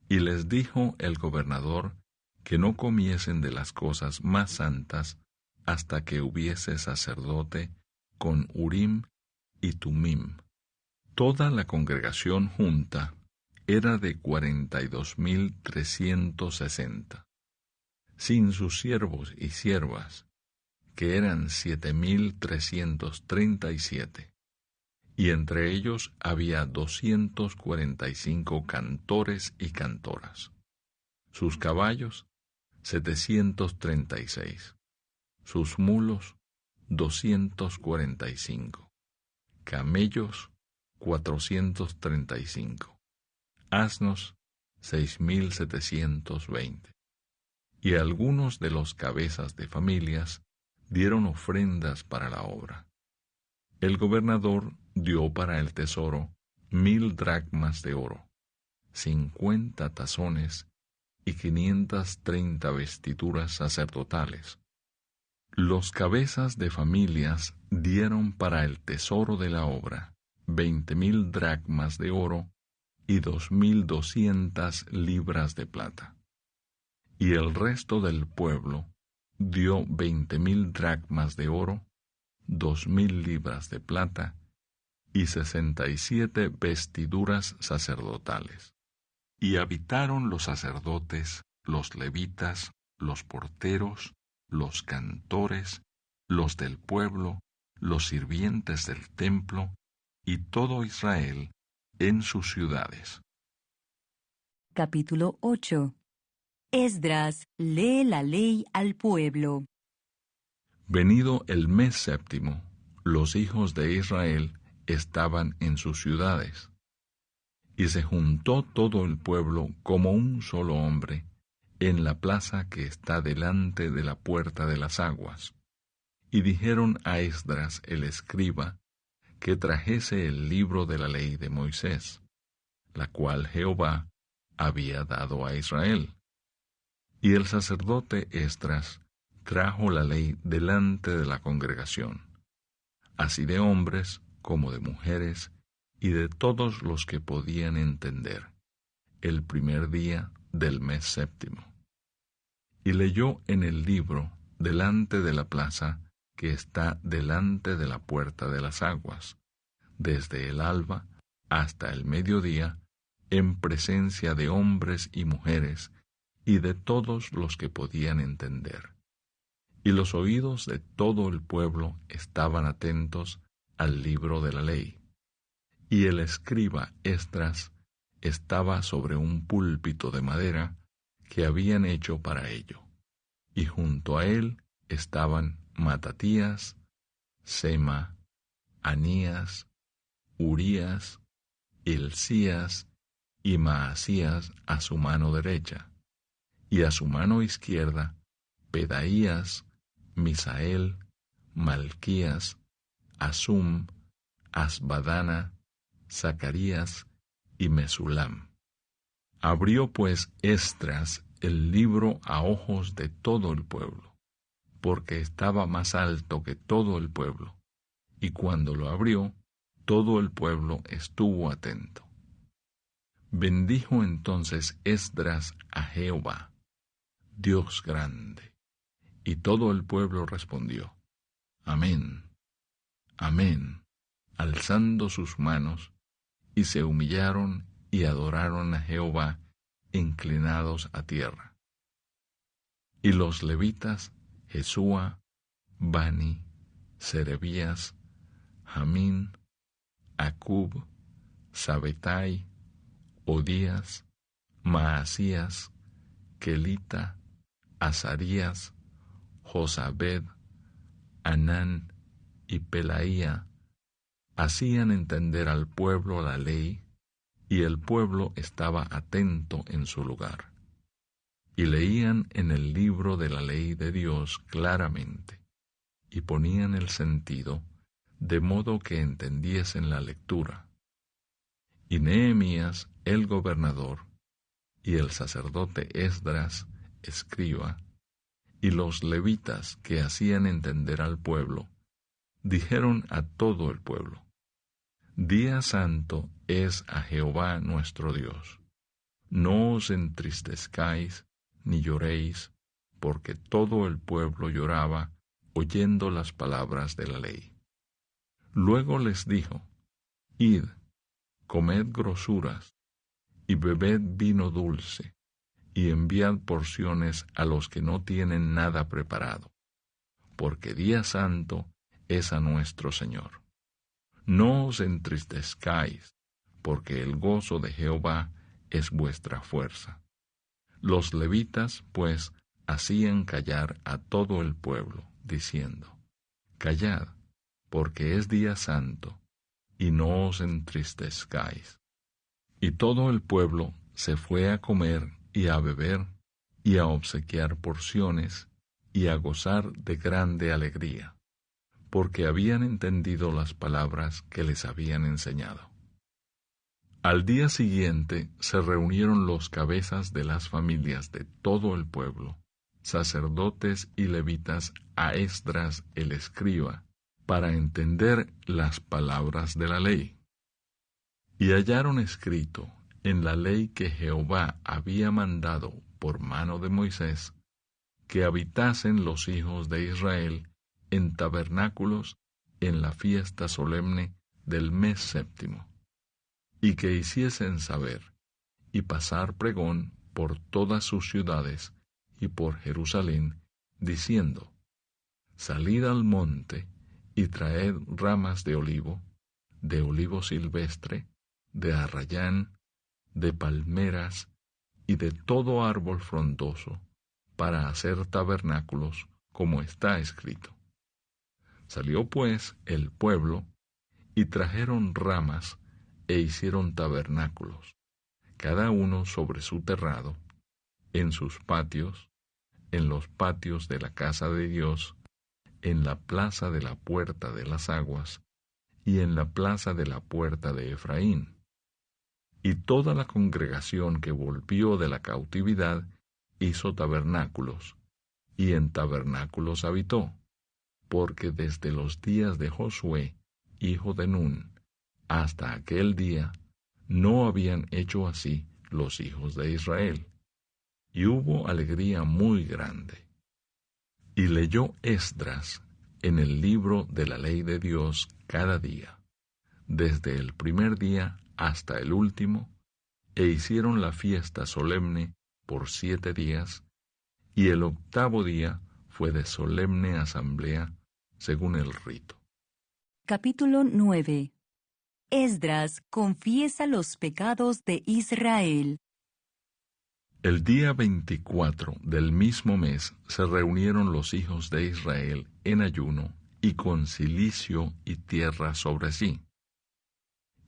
Y les dijo el gobernador que no comiesen de las cosas más santas hasta que hubiese sacerdote con Urim y Tumim. Toda la congregación junta era de 42,360, sin sus siervos y siervas, que eran 7,337, y entre ellos había 245 cantores y cantoras. Sus caballos, 736, sus mulos, 245, camellos, 435, asnos, 6,720. Y algunos de los cabezas de familias dieron ofrendas para la obra. El gobernador dio para el tesoro 1,000 dracmas de oro, 50 tazones y 530 vestiduras sacerdotales. Los cabezas de familias dieron para el tesoro de la obra 20,000 dracmas de oro y 2,200 libras de plata. Y el resto del pueblo dio 20,000 dracmas de oro, 2,000 libras de plata y 67 vestiduras sacerdotales. Y habitaron los sacerdotes, los levitas, los porteros, los cantores, los del pueblo, los sirvientes del templo, y todo Israel en sus ciudades. Capítulo 8. Esdras lee la ley al pueblo. Venido el mes séptimo, los hijos de Israel estaban en sus ciudades. Y se juntó todo el pueblo como un solo hombre en la plaza que está delante de la puerta de las aguas. Y dijeron a Esdras el escriba que trajese el libro de la ley de Moisés, la cual Jehová había dado a Israel. Y el sacerdote Esdras trajo la ley delante de la congregación, así de hombres como de mujeres, y de todos los que podían entender, el primer día del mes séptimo. Y leyó en el libro delante de la plaza que está delante de la puerta de las aguas, desde el alba hasta el mediodía, en presencia de hombres y mujeres, y de todos los que podían entender. Y los oídos de todo el pueblo estaban atentos al libro de la ley. Y el escriba Esdras estaba sobre un púlpito de madera que habían hecho para ello, y junto a él estaban Matatías, Sema, Anías, Urías, Hilcías y Maasías a su mano derecha, y a su mano izquierda Pedaías, Misael, Malquías, Asum, Asbadana, Zacarías y Mesulam. Abrió pues Esdras el libro a ojos de todo el pueblo, porque estaba más alto que todo el pueblo, y cuando lo abrió, todo el pueblo estuvo atento. Bendijo entonces Esdras a Jehová, Dios grande, y todo el pueblo respondió, Amén, Amén, alzando sus manos, y se humillaron y adoraron a Jehová, inclinados a tierra. Y los levitas, Jesúa, Bani, Serebías, Jamín, Acub, Sabetai, Odías, Maasías, Kelita, Azarías, Josabed, Anán y Pelaía, hacían entender al pueblo la ley, y el pueblo estaba atento en su lugar. Y leían en el libro de la ley de Dios claramente, y ponían el sentido, de modo que entendiesen la lectura. Y Nehemías, el gobernador, y el sacerdote Esdras, escriba, y los levitas que hacían entender al pueblo, dijeron a todo el pueblo, Día santo es a Jehová nuestro Dios. No os entristezcáis ni lloréis, porque todo el pueblo lloraba oyendo las palabras de la ley. Luego les dijo, Id, comed grosuras, y bebed vino dulce, y enviad porciones a los que no tienen nada preparado, porque día santo es a nuestro Señor. No os entristezcáis, porque el gozo de Jehová es vuestra fuerza. Los levitas, pues, hacían callar a todo el pueblo, diciendo, Callad, porque es día santo, y no os entristezcáis. Y todo el pueblo se fue a comer y a beber, y a obsequiar porciones, y a gozar de grande alegría, porque habían entendido las palabras que les habían enseñado. Al día siguiente se reunieron los cabezas de las familias de todo el pueblo, sacerdotes y levitas, a Esdras el escriba, para entender las palabras de la ley. Y hallaron escrito en la ley que Jehová había mandado por mano de Moisés, que habitasen los hijos de Israel en tabernáculos en la fiesta solemne del mes séptimo, y que hiciesen saber y pasar pregón por todas sus ciudades y por Jerusalén, diciendo, Salid al monte y traed ramas de olivo silvestre, de arrayán, de palmeras y de todo árbol frondoso, para hacer tabernáculos, como está escrito. Salió pues el pueblo, y trajeron ramas, e hicieron tabernáculos, cada uno sobre su terrado, en sus patios, en los patios de la casa de Dios, en la plaza de la puerta de las aguas, y en la plaza de la puerta de Efraín. Y toda la congregación que volvió de la cautividad hizo tabernáculos, y en tabernáculos habitó, porque desde los días de Josué, hijo de Nun, hasta aquel día, no habían hecho así los hijos de Israel, y hubo alegría muy grande. Y leyó Esdras en el libro de la ley de Dios cada día, desde el primer día hasta el último, e hicieron la fiesta solemne por 7 días, y el 8º día fue de solemne asamblea, según el rito. Capítulo 9. Esdras confiesa los pecados de Israel. El día 24 del mismo mes se reunieron los hijos de Israel en ayuno y con cilicio y tierra sobre sí.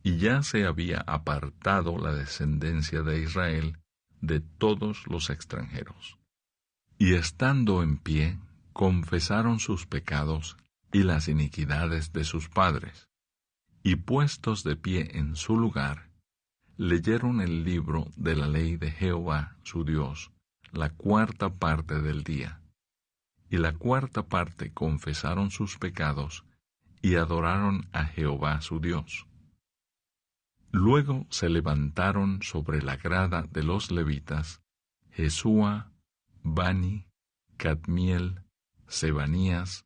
Y ya se había apartado la descendencia de Israel de todos los extranjeros. Y estando en pie, confesaron sus pecados y las iniquidades de sus padres, y puestos de pie en su lugar, leyeron el libro de la ley de Jehová su Dios, la cuarta parte del día, y la cuarta parte confesaron sus pecados y adoraron a Jehová su Dios. Luego se levantaron sobre la grada de los levitas Jesúa, Bani, Cadmiel, Sebanías,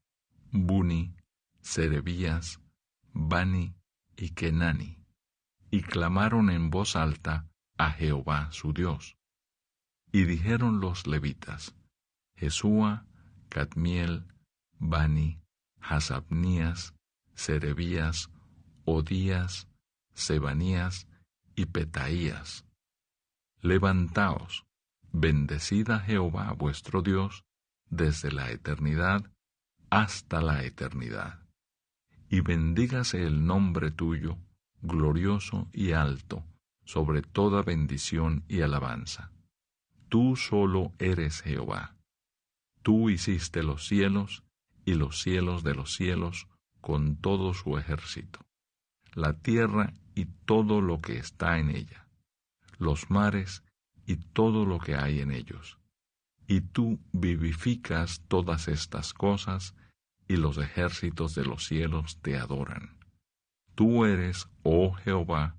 Buni, Serebías, Bani y Kenani, y clamaron en voz alta a Jehová su Dios. Y dijeron los levitas, Jesúa, Cadmiel, Bani, Hasabnías, Serebías, Odías, Sebanías y Petaías, levantaos, bendecid a Jehová vuestro Dios desde la eternidad hasta la eternidad, y bendígase el nombre tuyo, glorioso y alto, sobre toda bendición y alabanza. Tú solo eres Jehová. Tú hiciste los cielos y los cielos de los cielos con todo su ejército, la tierra y todo lo que está en ella, los mares y todo lo que hay en ellos. Y tú vivificas todas estas cosas, y los ejércitos de los cielos te adoran. Tú eres, oh Jehová,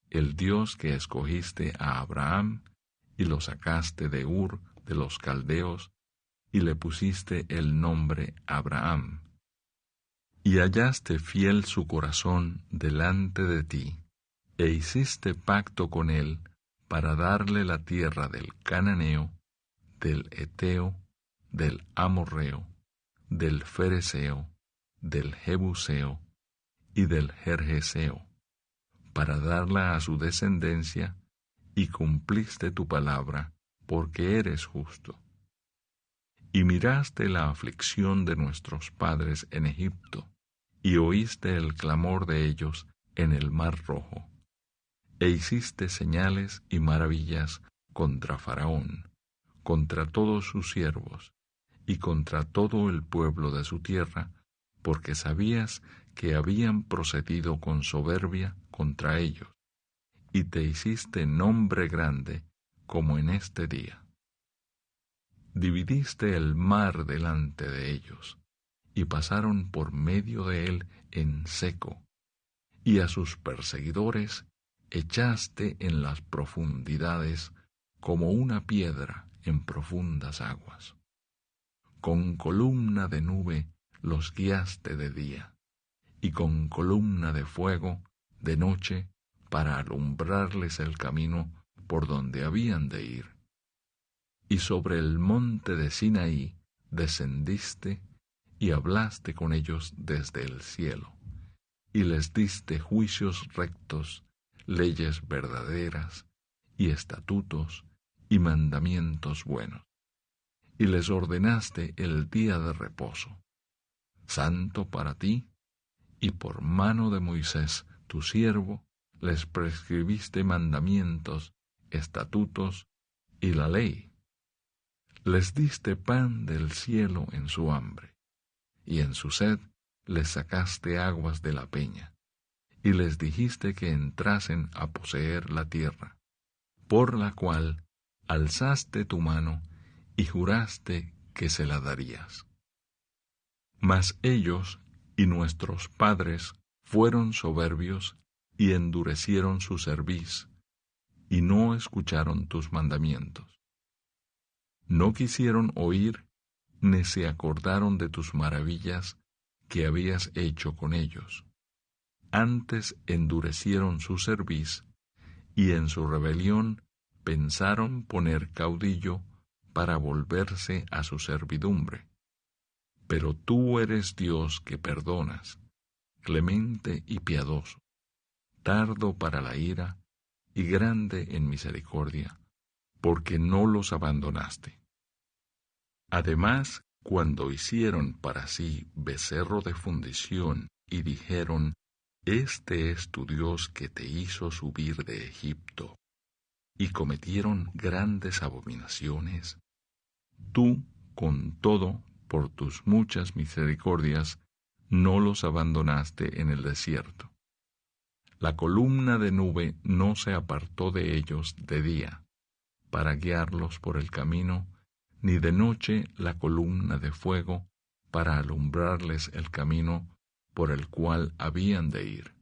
el Dios que escogiste a Abraham, y lo sacaste de Ur de los caldeos, y le pusiste el nombre Abraham. Y hallaste fiel su corazón delante de ti, e hiciste pacto con él para darle la tierra del Cananeo, del Eteo, del Amorreo, del Fereseo, del Jebuseo y del Gergeseo, para darla a su descendencia, y cumpliste tu palabra, porque eres justo. Y miraste la aflicción de nuestros padres en Egipto, y oíste el clamor de ellos en el Mar Rojo, e hiciste señales y maravillas contra Faraón, contra todos sus siervos, y contra todo el pueblo de su tierra, porque sabías que habían procedido con soberbia contra ellos, y te hiciste nombre grande como en este día. Dividiste el mar delante de ellos, y pasaron por medio de él en seco, y a sus perseguidores echaste en las profundidades como una piedra en profundas aguas. Con columna de nube los guiaste de día, y con columna de fuego de noche para alumbrarles el camino por donde habían de ir. Y sobre el monte de Sinaí descendiste y hablaste con ellos desde el cielo, y les diste juicios rectos, leyes verdaderas, y estatutos, y mandamientos buenos. Y les ordenaste el día de reposo, santo para ti, y por mano de Moisés, tu siervo, les prescribiste mandamientos, estatutos y la ley. Les diste pan del cielo en su hambre, y en su sed les sacaste aguas de la peña, y les dijiste que entrasen a poseer la tierra, por la cual alzaste tu mano y juraste que se la darías. Mas ellos y nuestros padres fueron soberbios y endurecieron su cerviz, y no escucharon tus mandamientos. No quisieron oír, ni se acordaron de tus maravillas que habías hecho con ellos. Antes endurecieron su cerviz, y en su rebelión pensaron poner caudillo para volverse a su servidumbre. Pero tú eres Dios que perdonas, clemente y piadoso, tardo para la ira y grande en misericordia, porque no los abandonaste. Además, cuando hicieron para sí becerro de fundición y dijeron, «Este es tu Dios que te hizo subir de Egipto», y cometieron grandes abominaciones, tú, con todo, por tus muchas misericordias, no los abandonaste en el desierto. La columna de nube no se apartó de ellos de día, para guiarlos por el camino, ni de noche la columna de fuego, para alumbrarles el camino por el cual habían de ir.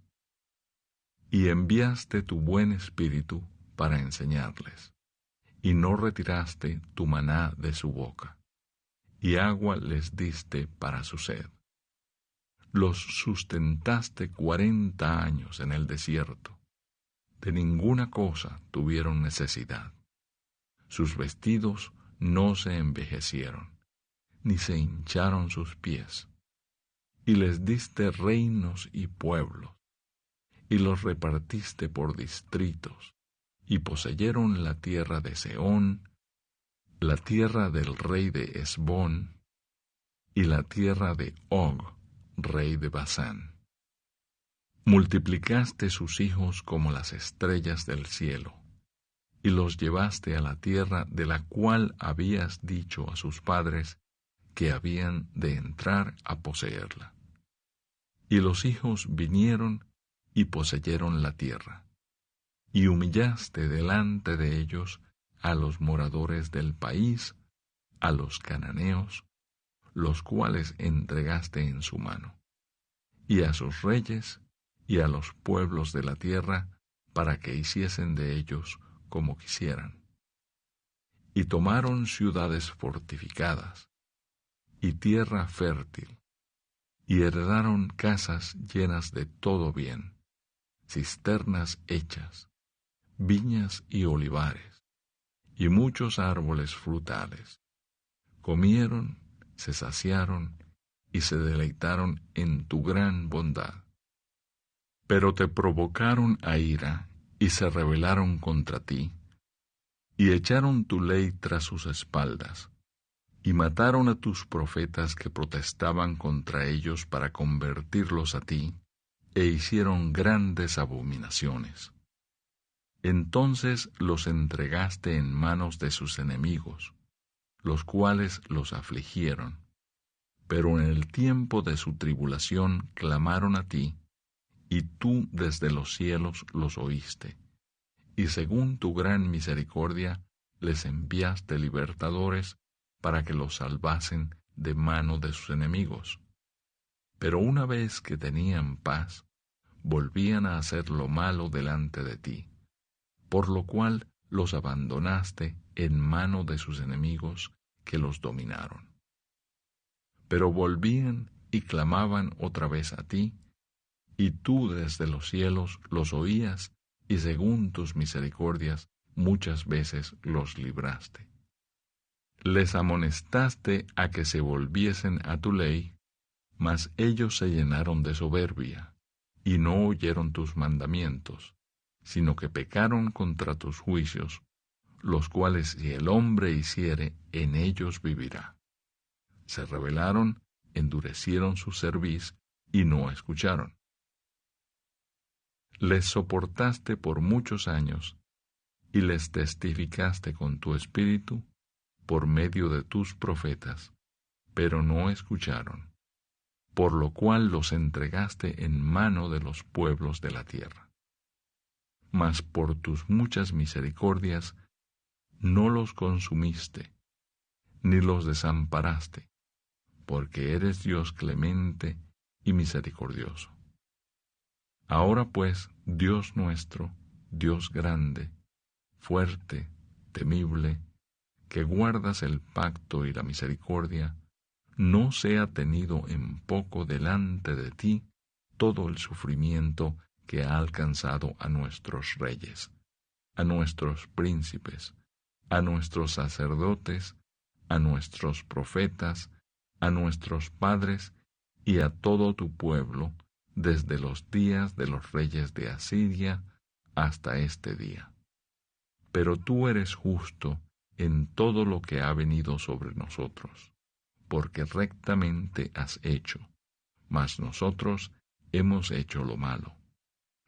Y enviaste tu buen espíritu para enseñarles, y no retiraste tu maná de su boca, y agua les diste para su sed. Los sustentaste 40 años en el desierto, de ninguna cosa tuvieron necesidad. Sus vestidos no se envejecieron, ni se hincharon sus pies, y les diste reinos y pueblos, y los repartiste por distritos, y poseyeron la tierra de Sehón, la tierra del rey de Hesbón, y la tierra de Og, rey de Basán. Multiplicaste sus hijos como las estrellas del cielo, y los llevaste a la tierra de la cual habías dicho a sus padres que habían de entrar a poseerla. Y los hijos vinieron y poseyeron la tierra, y humillaste delante de ellos a los moradores del país, a los cananeos, los cuales entregaste en su mano, y a sus reyes y a los pueblos de la tierra, para que hiciesen de ellos como quisieran. Y tomaron ciudades fortificadas, y tierra fértil, y heredaron casas llenas de todo bien, cisternas hechas, viñas y olivares, y muchos árboles frutales. Comieron, se saciaron, y se deleitaron en tu gran bondad. Pero te provocaron a ira, y se rebelaron contra ti, y echaron tu ley tras sus espaldas, y mataron a tus profetas que protestaban contra ellos para convertirlos a ti, e hicieron grandes abominaciones. Entonces los entregaste en manos de sus enemigos, los cuales los afligieron, pero en el tiempo de su tribulación clamaron a ti, y tú desde los cielos los oíste, y según tu gran misericordia les enviaste libertadores para que los salvasen de mano de sus enemigos. Pero una vez que tenían paz, volvían a hacer lo malo delante de ti, por lo cual los abandonaste en mano de sus enemigos que los dominaron. Pero volvían y clamaban otra vez a ti, y tú desde los cielos los oías, y según tus misericordias muchas veces los libraste. Les amonestaste a que se volviesen a tu ley, mas ellos se llenaron de soberbia, y no oyeron tus mandamientos, sino que pecaron contra tus juicios, los cuales si el hombre hiciere, en ellos vivirá. Se rebelaron, endurecieron su cerviz, y no escucharon. Les soportaste por muchos años, y les testificaste con tu espíritu por medio de tus profetas, pero no escucharon, por lo cual los entregaste en mano de los pueblos de la tierra. Mas por tus muchas misericordias no los consumiste, ni los desamparaste, porque eres Dios clemente y misericordioso. Ahora pues, Dios nuestro, Dios grande, fuerte, temible, que guardas el pacto y la misericordia, no sea tenido en poco delante de ti todo el sufrimiento que ha alcanzado a nuestros reyes, a nuestros príncipes, a nuestros sacerdotes, a nuestros profetas, a nuestros padres y a todo tu pueblo, desde los días de los reyes de Asiria hasta este día. pero tú eres justo en todo lo que ha venido sobre nosotros, porque rectamente has hecho, mas nosotros hemos hecho lo malo.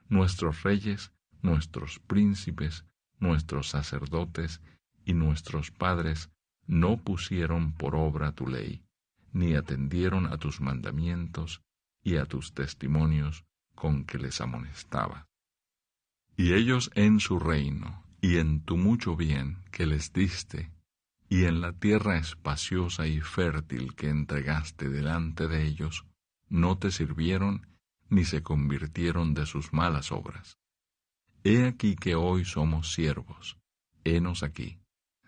Nuestros reyes, nuestros príncipes, nuestros sacerdotes y nuestros padres no pusieron por obra tu ley, ni atendieron a tus mandamientos y a tus testimonios con que les amonestaba. Y ellos en su reino, y en tu mucho bien que les diste, y en la tierra espaciosa y fértil que entregaste delante de ellos, no te sirvieron ni se convirtieron de sus malas obras. He aquí que hoy somos siervos, henos aquí,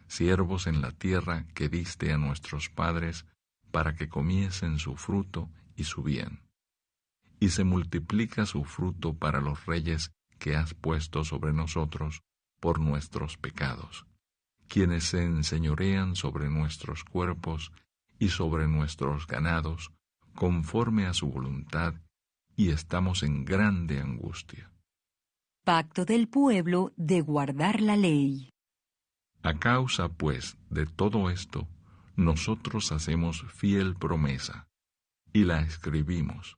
siervos en la tierra que diste a nuestros padres para que comiesen su fruto y su bien. Y se multiplica su fruto para los reyes que has puesto sobre nosotros por nuestros pecados, quienes se enseñorean sobre nuestros cuerpos y sobre nuestros ganados, conforme a su voluntad, y estamos en grande angustia. Pacto del pueblo de guardar la ley. A causa, pues, de todo esto, nosotros hacemos fiel promesa, y la escribimos,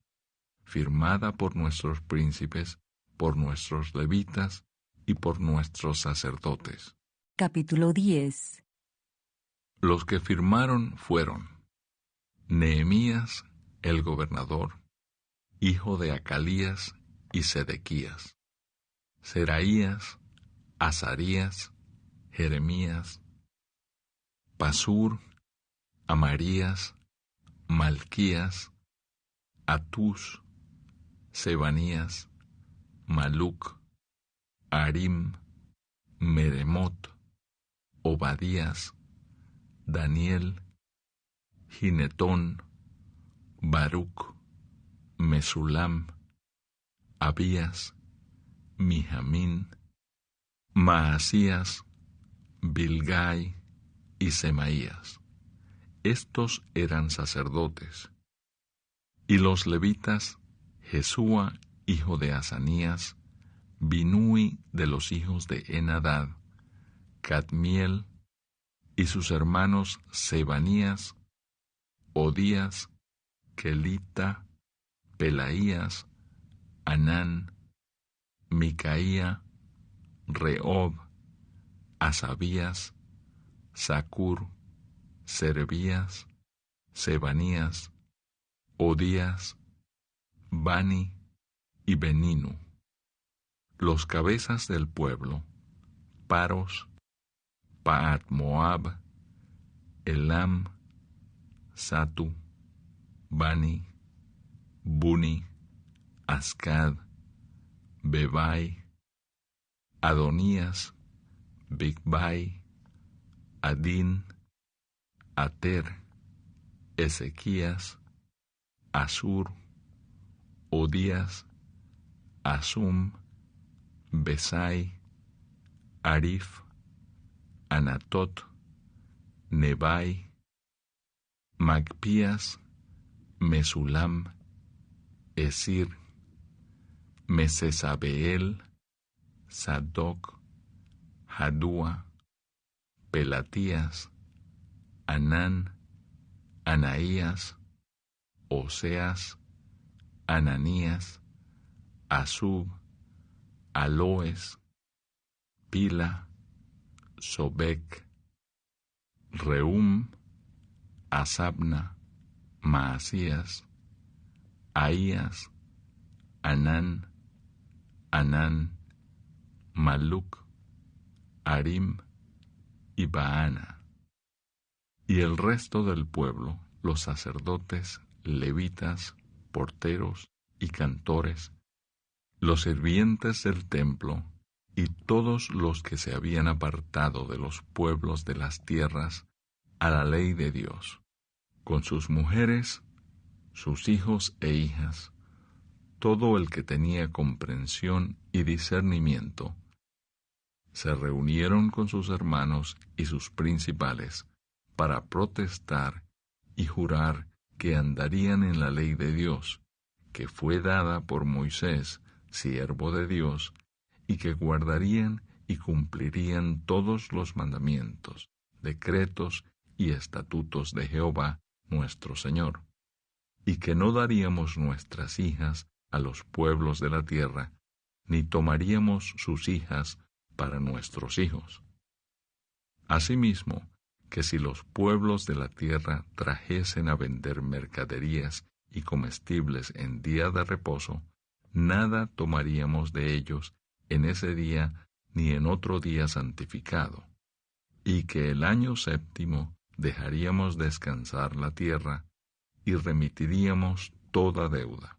firmada por nuestros príncipes, por nuestros levitas y por nuestros sacerdotes. Capítulo 10. Los que firmaron fueron Nehemías, el gobernador, hijo de Acalías y Sedequías, Seraías, Azarías, Jeremías, Pasur, Amarías, Malquías, Atús, Sebanías, Maluc, Arim, Meremot, Obadías, Daniel, Ginetón, Baruc, Mesulam, Abías, Mijamín, Maasías, Bilgai y Semaías. Estos eran sacerdotes. Y los levitas, Jesúa, hijo de Asanías, Binui de los hijos de Enadad, Cadmiel, y sus hermanos Sebanías, Odías, Kelita, Pelaías, Anán, Micaía, Rehob, Asabías, Zacur, Serebías, Sebanías, Odías, Bani y Beninu. Los cabezas del pueblo, Paros, Paat Moab, Elam, Satu, Bani, Buni, Ascad, Bebai, Adonías, Bigbai, Adín, Ater, Ezequías, Asur, Odías, Asum, Besai, Arif, Anatot, Nebai, Magpías, Mesulam, Esir, Mesesabeel, Sadoc, Hadúa, Pelatías, Anán, Anaías, Oseas, Ananías, Asub, Aloes, Pila, Sobec, Reum, Asabna, Maasías, Ahías, Anán, Maluc, Arim y Baana. Y el resto del pueblo, los sacerdotes, levitas, porteros y cantores, los sirvientes del templo, y todos los que se habían apartado de los pueblos de las tierras a la ley de Dios, con sus mujeres, sus hijos e hijas, todo el que tenía comprensión y discernimiento, se reunieron con sus hermanos y sus principales para protestar y jurar que andarían en la ley de Dios, que fue dada por Moisés, siervo de Dios, y que guardarían y cumplirían todos los mandamientos, decretos y estatutos de Jehová nuestro Señor, y que no daríamos nuestras hijas a los pueblos de la tierra, ni tomaríamos sus hijas para nuestros hijos. Asimismo, que si los pueblos de la tierra trajesen a vender mercaderías y comestibles en día de reposo, nada tomaríamos de ellos en ese día ni en otro día santificado, y que el año séptimo dejaríamos descansar la tierra y remitiríamos toda deuda.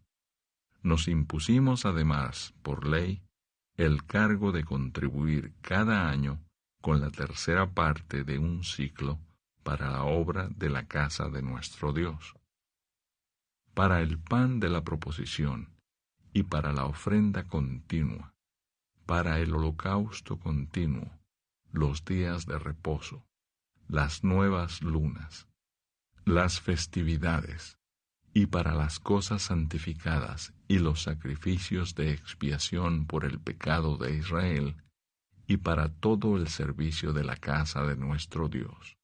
Nos impusimos además, por ley, el cargo de contribuir cada año con la tercera parte de un siclo para la obra de la casa de nuestro Dios, para el pan de la proposición y para la ofrenda continua, para el holocausto continuo, los días de reposo, las nuevas lunas, las festividades, y para las cosas santificadas y los sacrificios de expiación por el pecado de Israel, y para todo el servicio de la casa de nuestro Dios.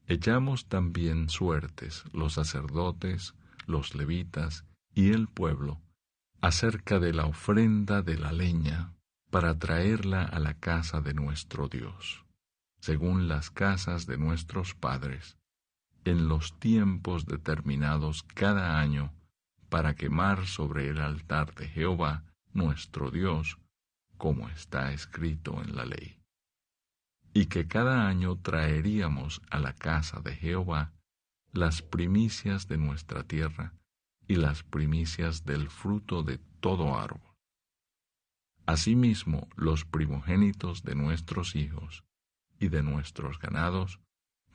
Echamos también suertes los sacerdotes, los levitas y el pueblo acerca de la ofrenda de la leña para traerla a la casa de nuestro Dios, según las casas de nuestros padres, en los tiempos determinados cada año para quemar sobre el altar de Jehová nuestro Dios, como está escrito en la ley. Y que cada año traeríamos a la casa de Jehová las primicias de nuestra tierra y las primicias del fruto de todo árbol. Asimismo, los primogénitos de nuestros hijos y de nuestros ganados,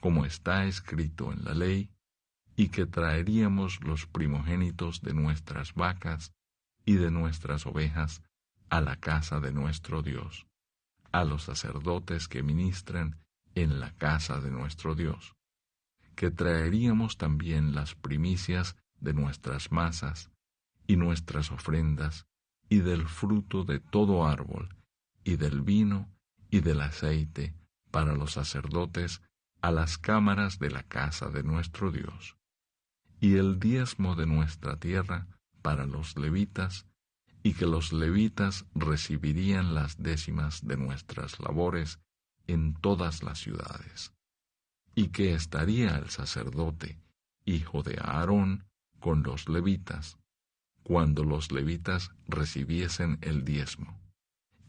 como está escrito en la ley, y que traeríamos los primogénitos de nuestras vacas y de nuestras ovejas a la casa de nuestro Dios, a los sacerdotes que ministran en la casa de nuestro Dios, que traeríamos también las primicias de nuestras masas y nuestras ofrendas, y del fruto de todo árbol, y del vino y del aceite, para los sacerdotes, a las cámaras de la casa de nuestro Dios, y el diezmo de nuestra tierra para los levitas, y que los levitas recibirían las décimas de nuestras labores en todas las ciudades, y que estaría el sacerdote, hijo de Aarón, con los levitas, cuando los levitas recibiesen el diezmo,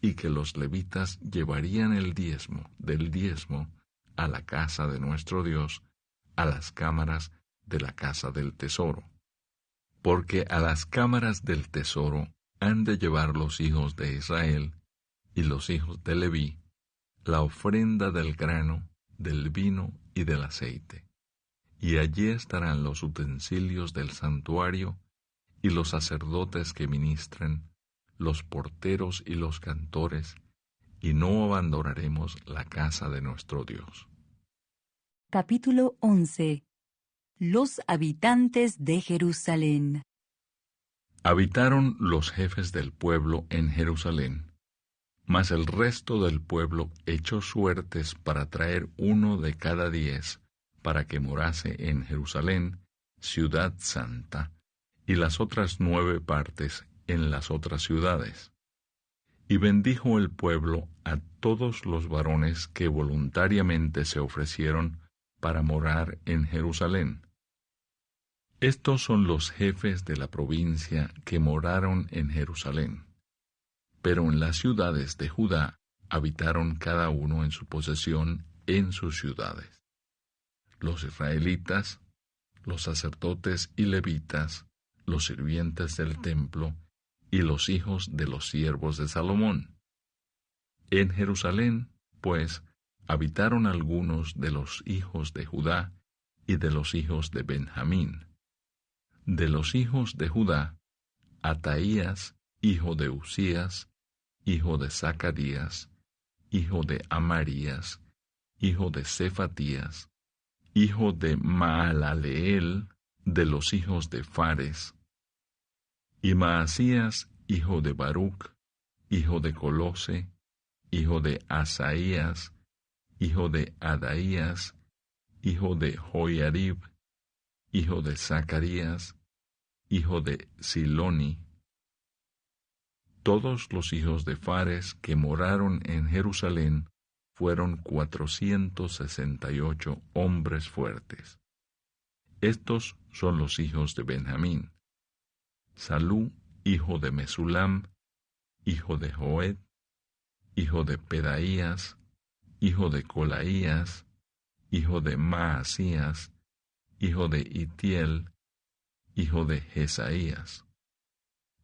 y que los levitas llevarían el diezmo del diezmo a la casa de nuestro Dios, a las cámaras de la casa del tesoro. Porque a las cámaras del tesoro han de llevar los hijos de Israel y los hijos de Leví la ofrenda del grano, del vino y del aceite. Y allí estarán los utensilios del santuario y los sacerdotes que ministran, los porteros y los cantores, y no abandonaremos la casa de nuestro Dios. Capítulo 11. Los habitantes de Jerusalén. Habitaron los jefes del pueblo en Jerusalén, mas el resto del pueblo echó suertes para traer 1 de cada 10, para que morase en Jerusalén, ciudad santa, y las otras 9 partes en las otras ciudades. Y bendijo el pueblo a todos los varones que voluntariamente se ofrecieron para morar en Jerusalén. Estos son los jefes de la provincia que moraron en Jerusalén. Pero en las ciudades de Judá habitaron cada uno en su posesión en sus ciudades: los israelitas, los sacerdotes y levitas, los sirvientes del templo, y los hijos de los siervos de Salomón. En Jerusalén, pues, habitaron algunos de los hijos de Judá y de los hijos de Benjamín. De los hijos de Judá, Ataías, hijo de Usías, hijo de Zacarías, hijo de Amarías, hijo de Cefatías, hijo de Maalaleel, de los hijos de Fares, y Maasías, hijo de Baruc, hijo de Colose, hijo de Asaías, hijo de Adaías, hijo de Joiarib, hijo de Zacarías, hijo de Siloni. Todos los hijos de Fares que moraron en Jerusalén fueron 468 hombres fuertes. Estos son los hijos de Benjamín: Salú, hijo de Mesulam, hijo de Joed, hijo de Pedaías, hijo de Colaías, hijo de Maasías, hijo de Itiel, hijo de Jesaías.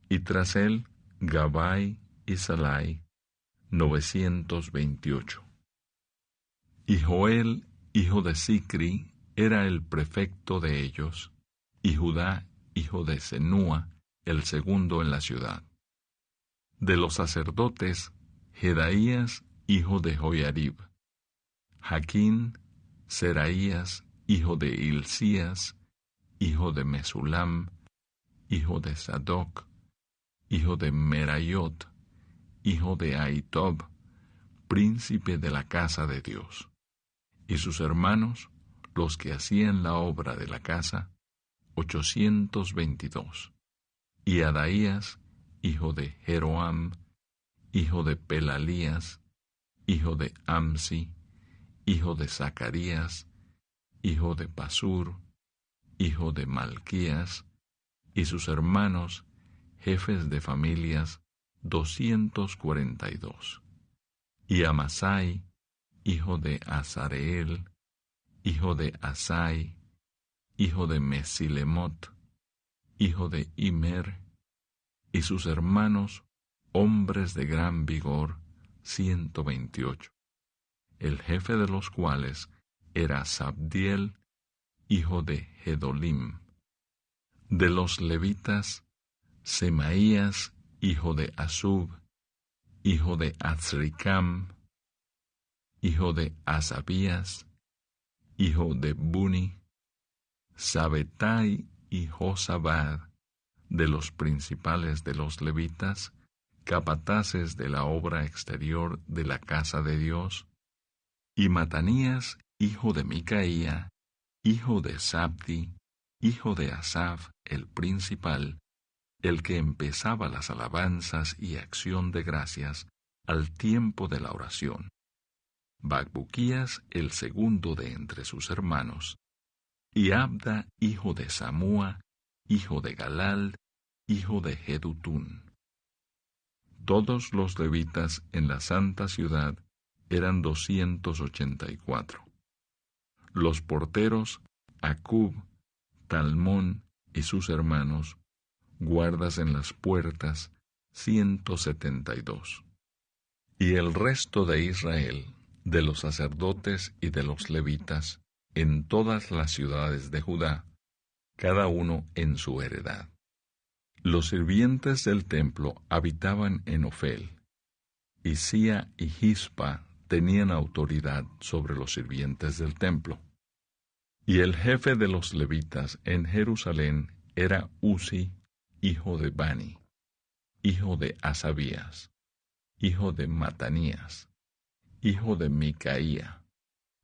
Y tras él, Gabai y Salai, 928. Y Joel, hijo de Sicri, era el prefecto de ellos, y Judá, hijo de Senúa, el segundo en la ciudad. De los sacerdotes, Jedaías, hijo de Joiarib, Jaquín, Seraías, hijo de Hilcías, hijo de Mesulam, hijo de Sadoc, hijo de Merayot, hijo de Ahitob, príncipe de la casa de Dios, y sus hermanos, los que hacían la obra de la casa, 822, y Adaías, hijo de Jeroam, hijo de Pelalías, hijo de Amsi, hijo de Zacarías, hijo de Pasur, hijo de Malquías, y sus hermanos, jefes de familias, 242. Y Amasai, hijo de Azareel, hijo de Asai, hijo de Mesilemot, hijo de Imer, y sus hermanos, hombres de gran vigor, 128, el jefe de los cuales era Sabdiel, hijo de Gedolim. De los levitas, Semaías, hijo de Asub, hijo de Azricam, hijo de Asabías, hijo de Buni, Sabetai y Josabad, de los principales de los levitas, capataces de la obra exterior de la casa de Dios, y Matanías, hijo de Micaía, hijo de Sabdi, hijo de Asaf, el principal, el que empezaba las alabanzas y acción de gracias al tiempo de la oración. Bacbuquías, el segundo de entre sus hermanos, y Abda, hijo de Samúa, hijo de Galal, hijo de Jedutún. Todos los levitas en la santa ciudad eran 284. Los porteros, Acub, Talmón y sus hermanos, guardas en las puertas, 172. Y el resto de Israel, de los sacerdotes y de los levitas, en todas las ciudades de Judá, cada uno en su heredad. Los sirvientes del templo habitaban en Ofel, y Sia y Gispa tenían autoridad sobre los sirvientes del templo. Y el jefe de los levitas en Jerusalén era Uzi, hijo de Bani, hijo de Asabías, hijo de Matanías, hijo de Micaía,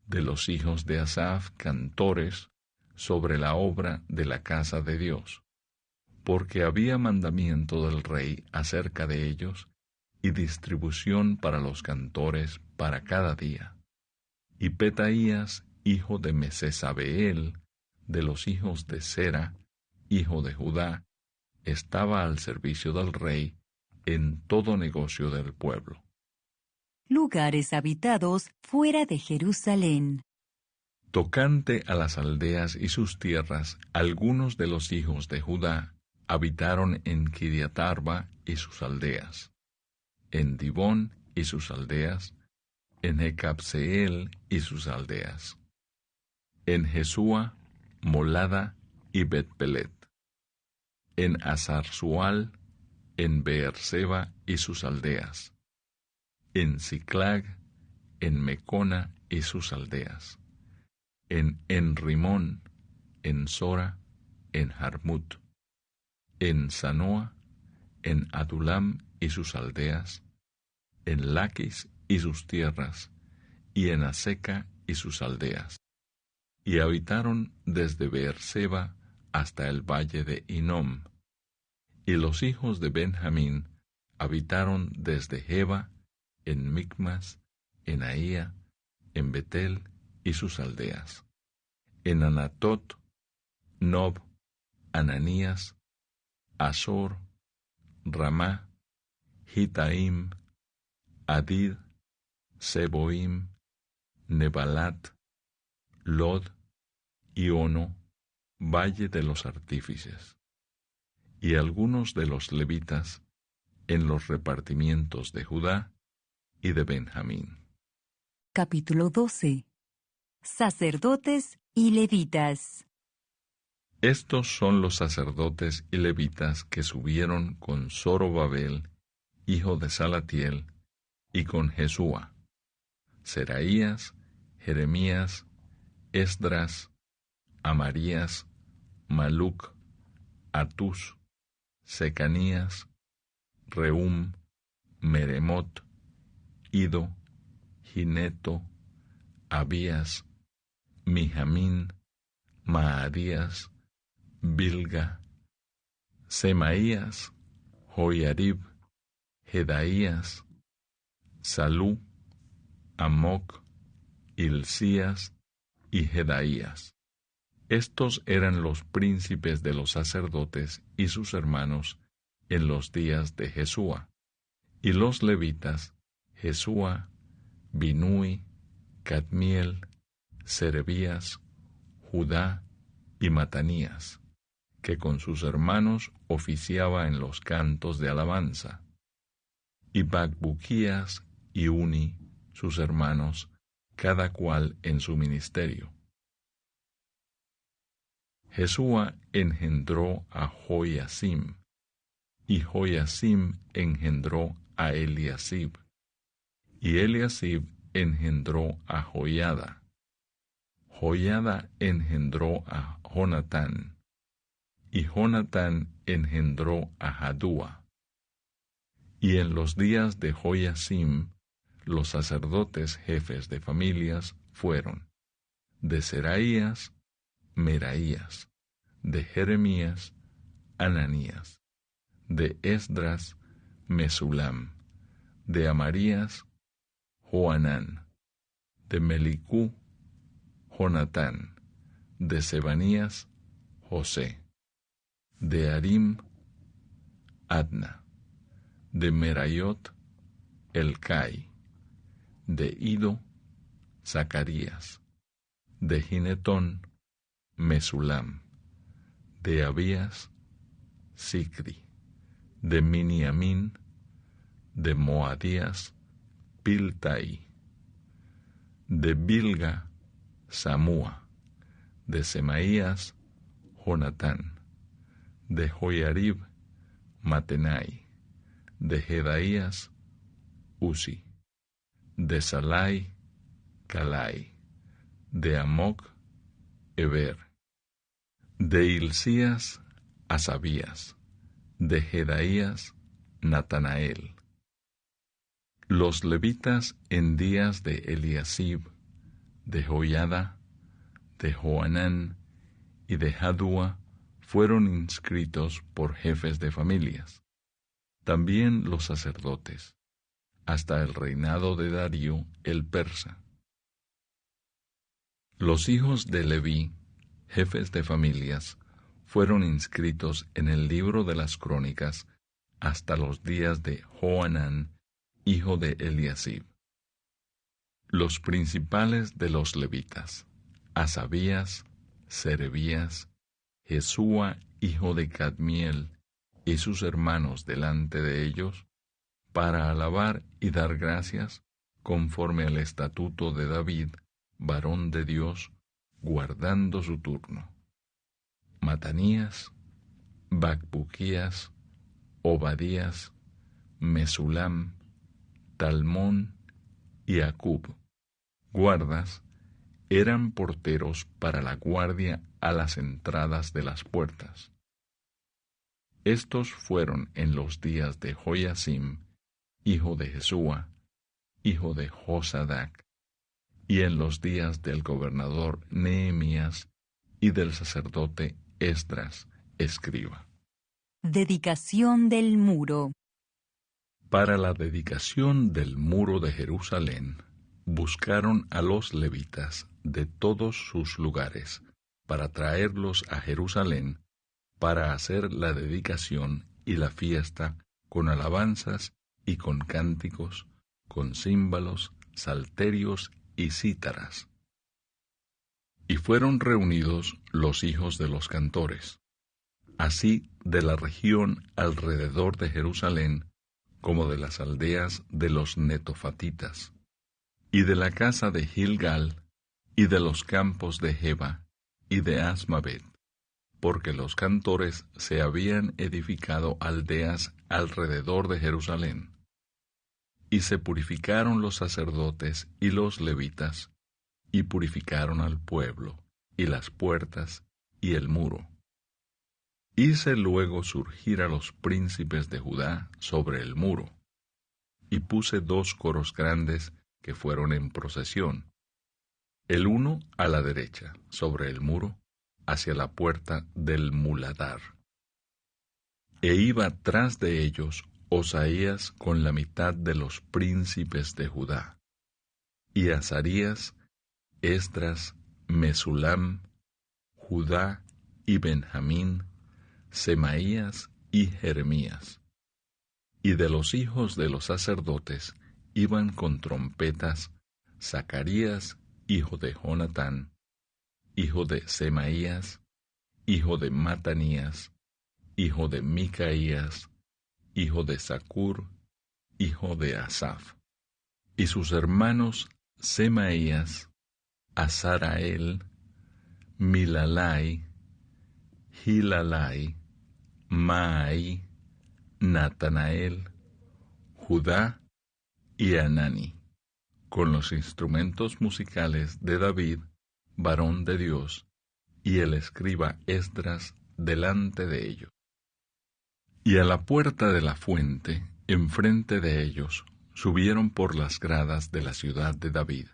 de los hijos de Asaf, cantores, sobre la obra de la casa de Dios, porque había mandamiento del rey acerca de ellos, y distribución para los cantores para cada día. Y Petaías, hijo de Mesesabeel, de los hijos de Sera, hijo de Judá, estaba al servicio del rey en todo negocio del pueblo. Lugares habitados fuera de Jerusalén. Tocante a las aldeas y sus tierras, algunos de los hijos de Judá habitaron en Kiriatarba y sus aldeas, en Dibón y sus aldeas, en Jecabseel y sus aldeas, en Jesúa, Molada y Bet-Pelet, en Azar-Sual, en Beerseba y sus aldeas, en Siclag, en Mecona y sus aldeas, en Enrimón, en Sora, en Jarmut, en Sanoa, en Adulam y sus aldeas, en Laquis y sus tierras, y en Aseca y sus aldeas. Y habitaron desde Beerseba hasta el valle de Hinnom. Y los hijos de Benjamín habitaron desde Geba, en Micmas, en Ahía, en Betel y sus aldeas, en Anatot, Nob, Ananías, Azor, Ramá, Gitaim, Adid, Seboim, Nebalat, Lod y Ono, valle de los artífices, y algunos de los levitas en los repartimientos de Judá y de Benjamín. Capítulo 12. Sacerdotes y levitas. Estos son los sacerdotes y levitas que subieron con Zorobabel, hijo de Salatiel, y con Jesúa, Seraías, Jeremías, Esdras, Amarías, Maluc, Atus, Secanías, Reum, Meremot, Ido, Gineto, Abías, Mijamín, Maadías, Bilga, Semaías, Joiarib, Jedaías, Salú, Amoc, Hilcías y Jedaías. Estos eran los príncipes de los sacerdotes y sus hermanos en los días de Jesúa, y los levitas, Jesúa, Binui, Cadmiel, Serebías, Judá y Matanías, que con sus hermanos oficiaba en los cantos de alabanza, y Bacbuquías y Uni, sus hermanos, cada cual en su ministerio. Jesúa engendró a Joiasim, y Joiasim engendró a Eliasib, y Eliasib engendró a Joiada. Joiada engendró a Jonatán, y Jonatán engendró a Jadúa. Y en los días de Joiasim, los sacerdotes jefes de familias fueron de Seraías, Meraías, de Jeremías, Ananías, de Esdras, Mesulam, de Amarías, Joanán, de Melicú, Jonatán, de Sebanías, José, de Arim, Adna, de Merayot, Elcai, de Ido, Zacarías, de Ginetón, Mesulam, de Abías, Sicri, de Miniamín, de Moadías, Piltai, de Bilga, Samúa, de Semaías, Jonatán, de Joiarib, Matenai, de Jedaías, Uzi, de Salai, Calai, de Amoc, Eber, de Hilcías, Asabías, de Jedaías, Natanael. Los levitas en días de Eliasib, de Joiada, de Joanán y de Jadúa fueron inscritos por jefes de familias. También los sacerdotes, hasta el reinado de Darío el persa. Los hijos de Leví, jefes de familias, fueron inscritos en el libro de las crónicas hasta los días de Joanán, hijo de Eliasib. Los principales de los levitas, Asabías, Serebías, Jesúa, hijo de Cadmiel, y sus hermanos delante de ellos, para alabar y dar gracias, conforme al estatuto de David, varón de Dios, guardando su turno. Matanías, Bacbuquías, Obadías, Mesulam, Talmón y Acub, guardas, eran porteros para la guardia a las entradas de las puertas. Estos fueron en los días de Joiasim, hijo de Jesúa, hijo de Josadac, y en los días del gobernador Nehemías y del sacerdote Esdras, escriba. Dedicación del muro. Para la dedicación del muro de Jerusalén, buscaron a los levitas de todos sus lugares para traerlos a Jerusalén para hacer la dedicación y la fiesta con alabanzas y con cánticos, con címbalos, salterios y cítaras. Y fueron reunidos los hijos de los cantores, así de la región alrededor de Jerusalén, como de las aldeas de los netofatitas, y de la casa de Gilgal, y de los campos de Geba, y de Asmavet, porque los cantores se habían edificado aldeas alrededor de Jerusalén. Y se purificaron los sacerdotes y los levitas, y purificaron al pueblo, y las puertas, y el muro. Hice luego surgir a los príncipes de Judá sobre el muro, y puse 2 coros grandes que fueron en procesión, el uno a la derecha, sobre el muro, hacia la puerta del muladar. E iba tras de ellos Osaías con la mitad de los príncipes de Judá, y Azarías, Esdras, Mesulam, Judá y Benjamín, Semaías y Jeremías. Y de los hijos de los sacerdotes iban con trompetas Zacarías, hijo de Jonatán, hijo de Semaías, hijo de Matanías, hijo de Micaías, hijo de Zacur, hijo de Asaf. Y sus hermanos Semaías, Azarael, Milalai, Gilalai, Maai, Natanael, Judá y Anani, con los instrumentos musicales de David, varón de Dios, y el escriba Esdras delante de ellos. Y a la puerta de la fuente, enfrente de ellos, subieron por las gradas de la ciudad de David,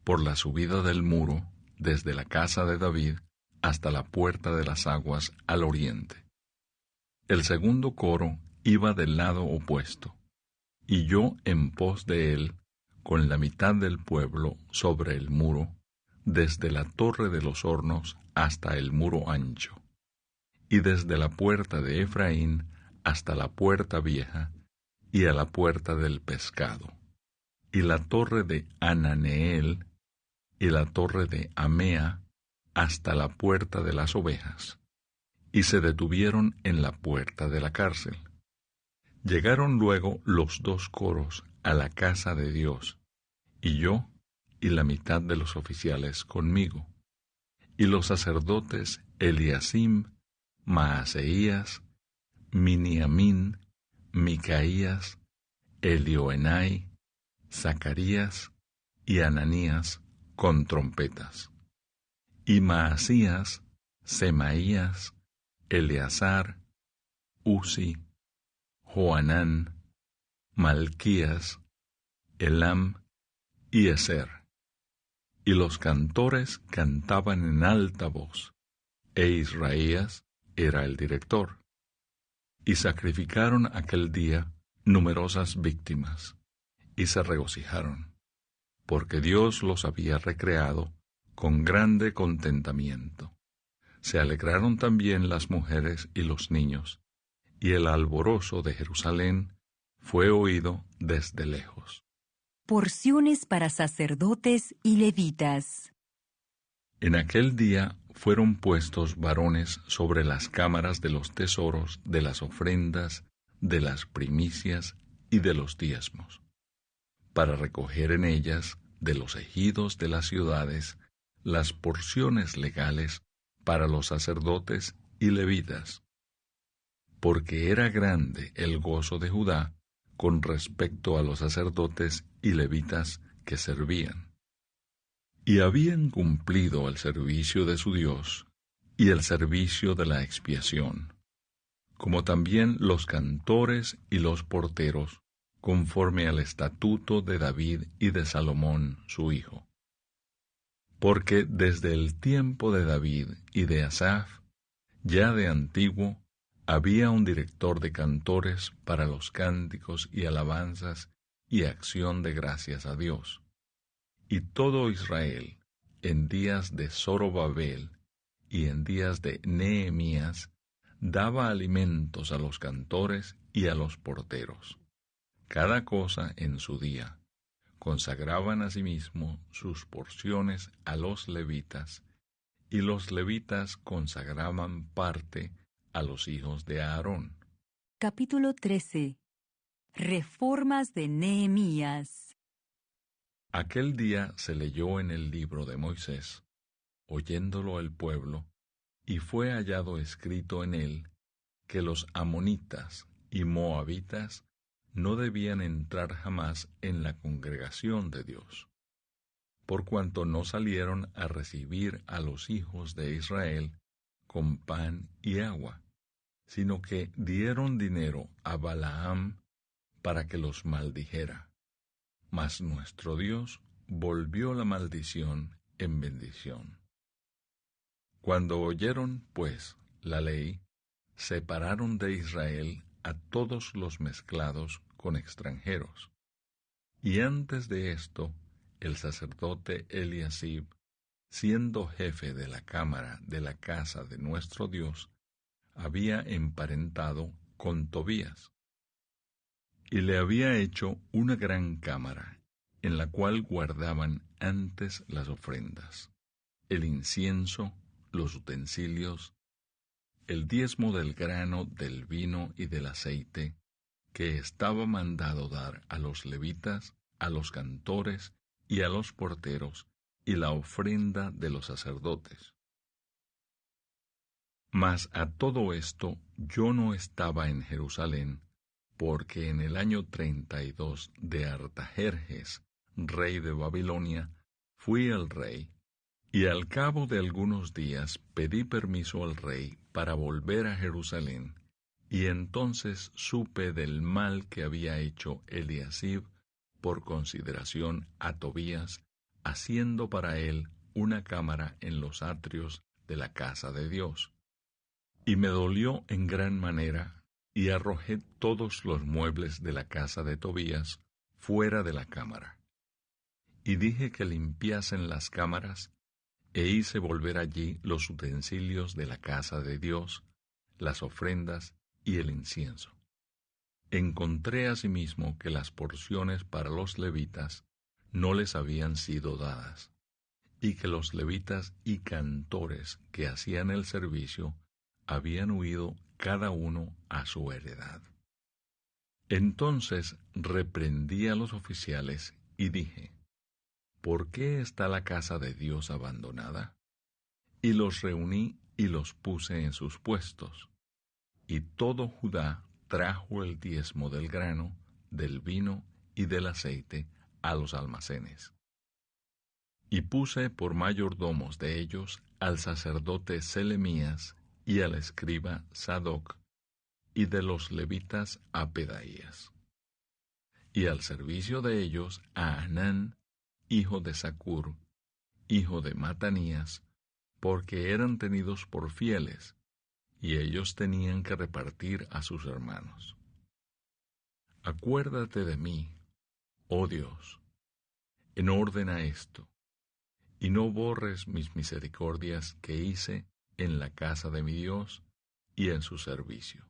por la subida del muro, desde la casa de David hasta la puerta de las aguas al oriente. El segundo coro iba del lado opuesto, y yo en pos de él, con la mitad del pueblo sobre el muro, desde la torre de los hornos hasta el muro ancho, y desde la puerta de Efraín hasta la puerta vieja, y a la puerta del pescado, y la torre de Ananeel, y la torre de Amea, hasta la puerta de las ovejas, y se detuvieron en la puerta de la cárcel. Llegaron luego los 2 coros a la casa de Dios, y yo y la mitad de los oficiales conmigo, y los sacerdotes Eliasim, Maaseías, Miniamín, Micaías, Elioenai, Zacarías y Ananías con trompetas, y Maasías, Semaías, Eleazar, Uzi, Joanán, Malquías, Elam y Ezer. Y los cantores cantaban en alta voz, e Israías era el director. Y sacrificaron aquel día numerosas víctimas, y se regocijaron, porque Dios los había recreado con grande contentamiento. Se alegraron también las mujeres y los niños, y el alborozo de Jerusalén fue oído desde lejos. Porciones para sacerdotes y levitas. En aquel día fueron puestos varones sobre las cámaras de los tesoros, de las ofrendas, de las primicias y de los diezmos, para recoger en ellas, de los ejidos de las ciudades, las porciones legales para los sacerdotes y levitas, porque era grande el gozo de Judá con respecto a los sacerdotes y levitas que servían. Y habían cumplido el servicio de su Dios y el servicio de la expiación, como también los cantores y los porteros, conforme al estatuto de David y de Salomón su hijo. Porque desde el tiempo de David y de Asaf, ya de antiguo, había un director de cantores para los cánticos y alabanzas y acción de gracias a Dios. Y todo Israel, en días de Zorobabel y en días de Nehemías, daba alimentos a los cantores y a los porteros, cada cosa en su día. Consagraban asimismo sus porciones a los levitas, y los levitas consagraban parte a los hijos de Aarón. Capítulo 13. Reformas de Nehemías. Aquel día se leyó en el libro de Moisés, oyéndolo el pueblo, y fue hallado escrito en él que los amonitas y moabitas no debían entrar jamás en la congregación de Dios, por cuanto no salieron a recibir a los hijos de Israel con pan y agua, sino que dieron dinero a Balaam para que los maldijera. Mas nuestro Dios volvió la maldición en bendición. Cuando oyeron, pues, la ley, separaron de Israel a todos los mezclados con extranjeros. Y antes de esto, el sacerdote Eliasib, siendo jefe de la cámara de la casa de nuestro Dios, había emparentado con Tobías, y le había hecho una gran cámara, en la cual guardaban antes las ofrendas, el incienso, los utensilios, el diezmo del grano, del vino y del aceite, que estaba mandado dar a los levitas, a los cantores y a los porteros, y la ofrenda de los sacerdotes. Mas a todo esto yo no estaba en Jerusalén, porque en el año 32 de Artajerjes, rey de Babilonia, fui el rey, y al cabo de algunos días pedí permiso al rey para volver a Jerusalén, y entonces supe del mal que había hecho Eliasib por consideración a Tobías, haciendo para él una cámara en los atrios de la casa de Dios. Y me dolió en gran manera, y arrojé todos los muebles de la casa de Tobías fuera de la cámara. Y dije que limpiasen las cámaras, e hice volver allí los utensilios de la casa de Dios, las ofrendas y el incienso. Encontré asimismo que las porciones para los levitas no les habían sido dadas, y que los levitas y cantores que hacían el servicio habían huido cada uno a su heredad. Entonces reprendí a los oficiales y dije: ¿por qué está la casa de Dios abandonada? Y los reuní y los puse en sus puestos. Y todo Judá trajo el diezmo del grano, del vino y del aceite a los almacenes. Y puse por mayordomos de ellos al sacerdote Selemías y al escriba Sadoc, y de los levitas a Pedaías. Y al servicio de ellos a Hanán, hijo de Zacur, hijo de Matanías, porque eran tenidos por fieles, y ellos tenían que repartir a sus hermanos. Acuérdate de mí, oh Dios, en orden a esto, y no borres mis misericordias que hice en la casa de mi Dios y en su servicio.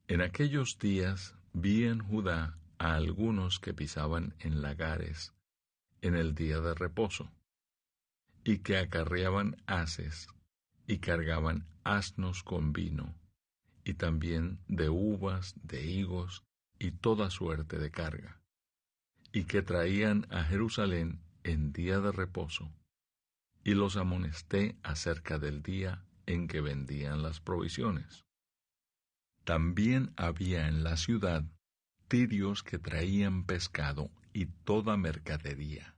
En aquellos días vi en Judá a algunos que pisaban en lagares en el día de reposo, y que acarreaban haces y cargaban asnos con vino, y también de uvas, de higos y toda suerte de carga, y que traían a Jerusalén en día de reposo, y los amonesté acerca del día en que vendían las provisiones. También había en la ciudad tirios que traían pescado y toda mercadería,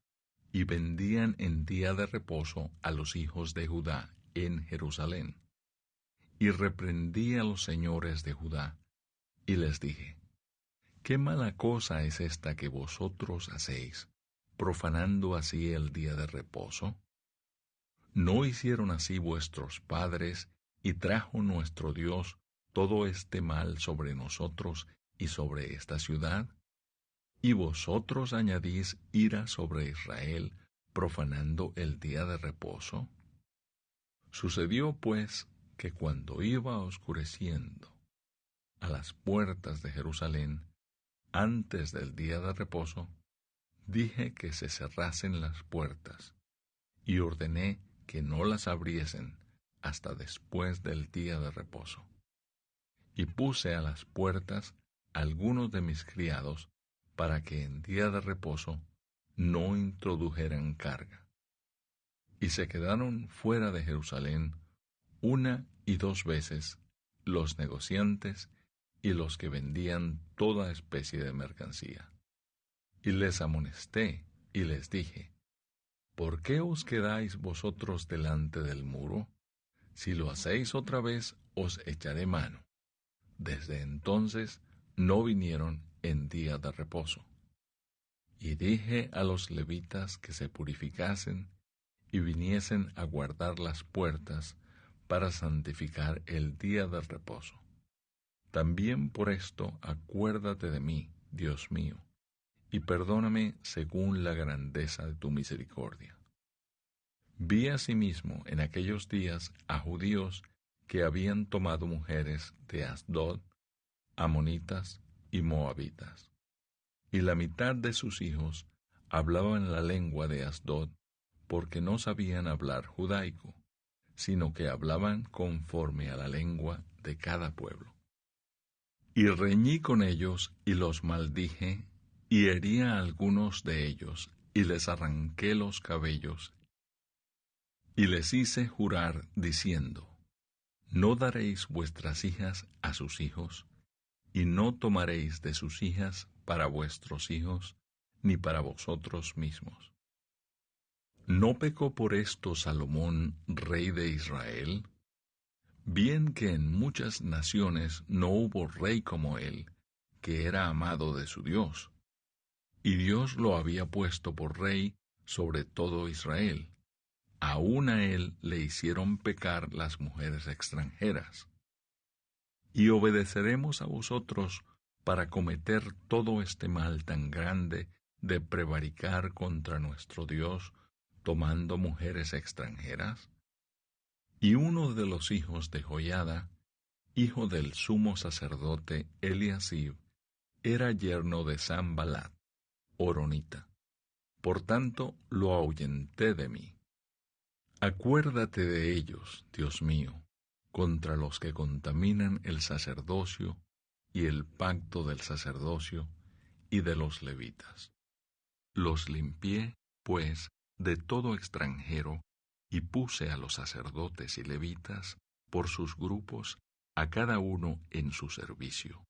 y vendían en día de reposo a los hijos de Judá en Jerusalén. Y reprendí a los señores de Judá, y les dije: ¿Qué mala cosa es esta que vosotros hacéis, profanando así el día de reposo? ¿No hicieron así vuestros padres, y trajo nuestro Dios todo este mal sobre nosotros y sobre esta ciudad? ¿Y vosotros añadís ira sobre Israel, profanando el día de reposo? Sucedió, pues, que cuando iba oscureciendo a las puertas de Jerusalén, antes del día de reposo, dije que se cerrasen las puertas, y ordené que no las abriesen hasta después del día de reposo. Y puse a las puertas algunos de mis criados, para que en día de reposo no introdujeran carga. Y se quedaron fuera de Jerusalén 1 y 2 veces los negociantes y los que vendían toda especie de mercancía. Y les amonesté y les dije: ¿por qué os quedáis vosotros delante del muro? Si lo hacéis otra vez, os echaré mano. Desde entonces no vinieron en día de reposo. Y dije a los levitas que se purificasen y viniesen a guardar las puertas para santificar el día del reposo. También por esto acuérdate de mí, Dios mío, y perdóname según la grandeza de tu misericordia. Vi asimismo en aquellos días a judíos que habían tomado mujeres de Asdod, amonitas y moabitas, y la mitad de sus hijos hablaban la lengua de Asdod, porque no sabían hablar judaico, sino que hablaban conforme a la lengua de cada pueblo. Y reñí con ellos y los maldije, y herí a algunos de ellos, y les arranqué los cabellos, y les hice jurar diciendo: no daréis vuestras hijas a sus hijos, y no tomaréis de sus hijas para vuestros hijos, ni para vosotros mismos. ¿No pecó por esto Salomón, rey de Israel? Bien que en muchas naciones no hubo rey como él, que era amado de su Dios, y Dios lo había puesto por rey sobre todo Israel. Aún a él le hicieron pecar las mujeres extranjeras. Y obedeceremos a vosotros para cometer todo este mal tan grande de prevaricar contra nuestro Dios, tomando mujeres extranjeras. Y uno de los hijos de Joiada, hijo del sumo sacerdote Eliasib, era yerno de Sanballat, horonita. Por tanto, lo ahuyenté de mí. Acuérdate de ellos, Dios mío, contra los que contaminan el sacerdocio y el pacto del sacerdocio y de los levitas. Los limpié, pues, de todo extranjero, y puse a los sacerdotes y levitas por sus grupos, a cada uno en su servicio,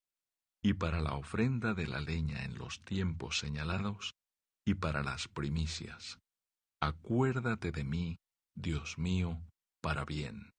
y para la ofrenda de la leña en los tiempos señalados, y para las primicias. Acuérdate de mí, Dios mío, para bien.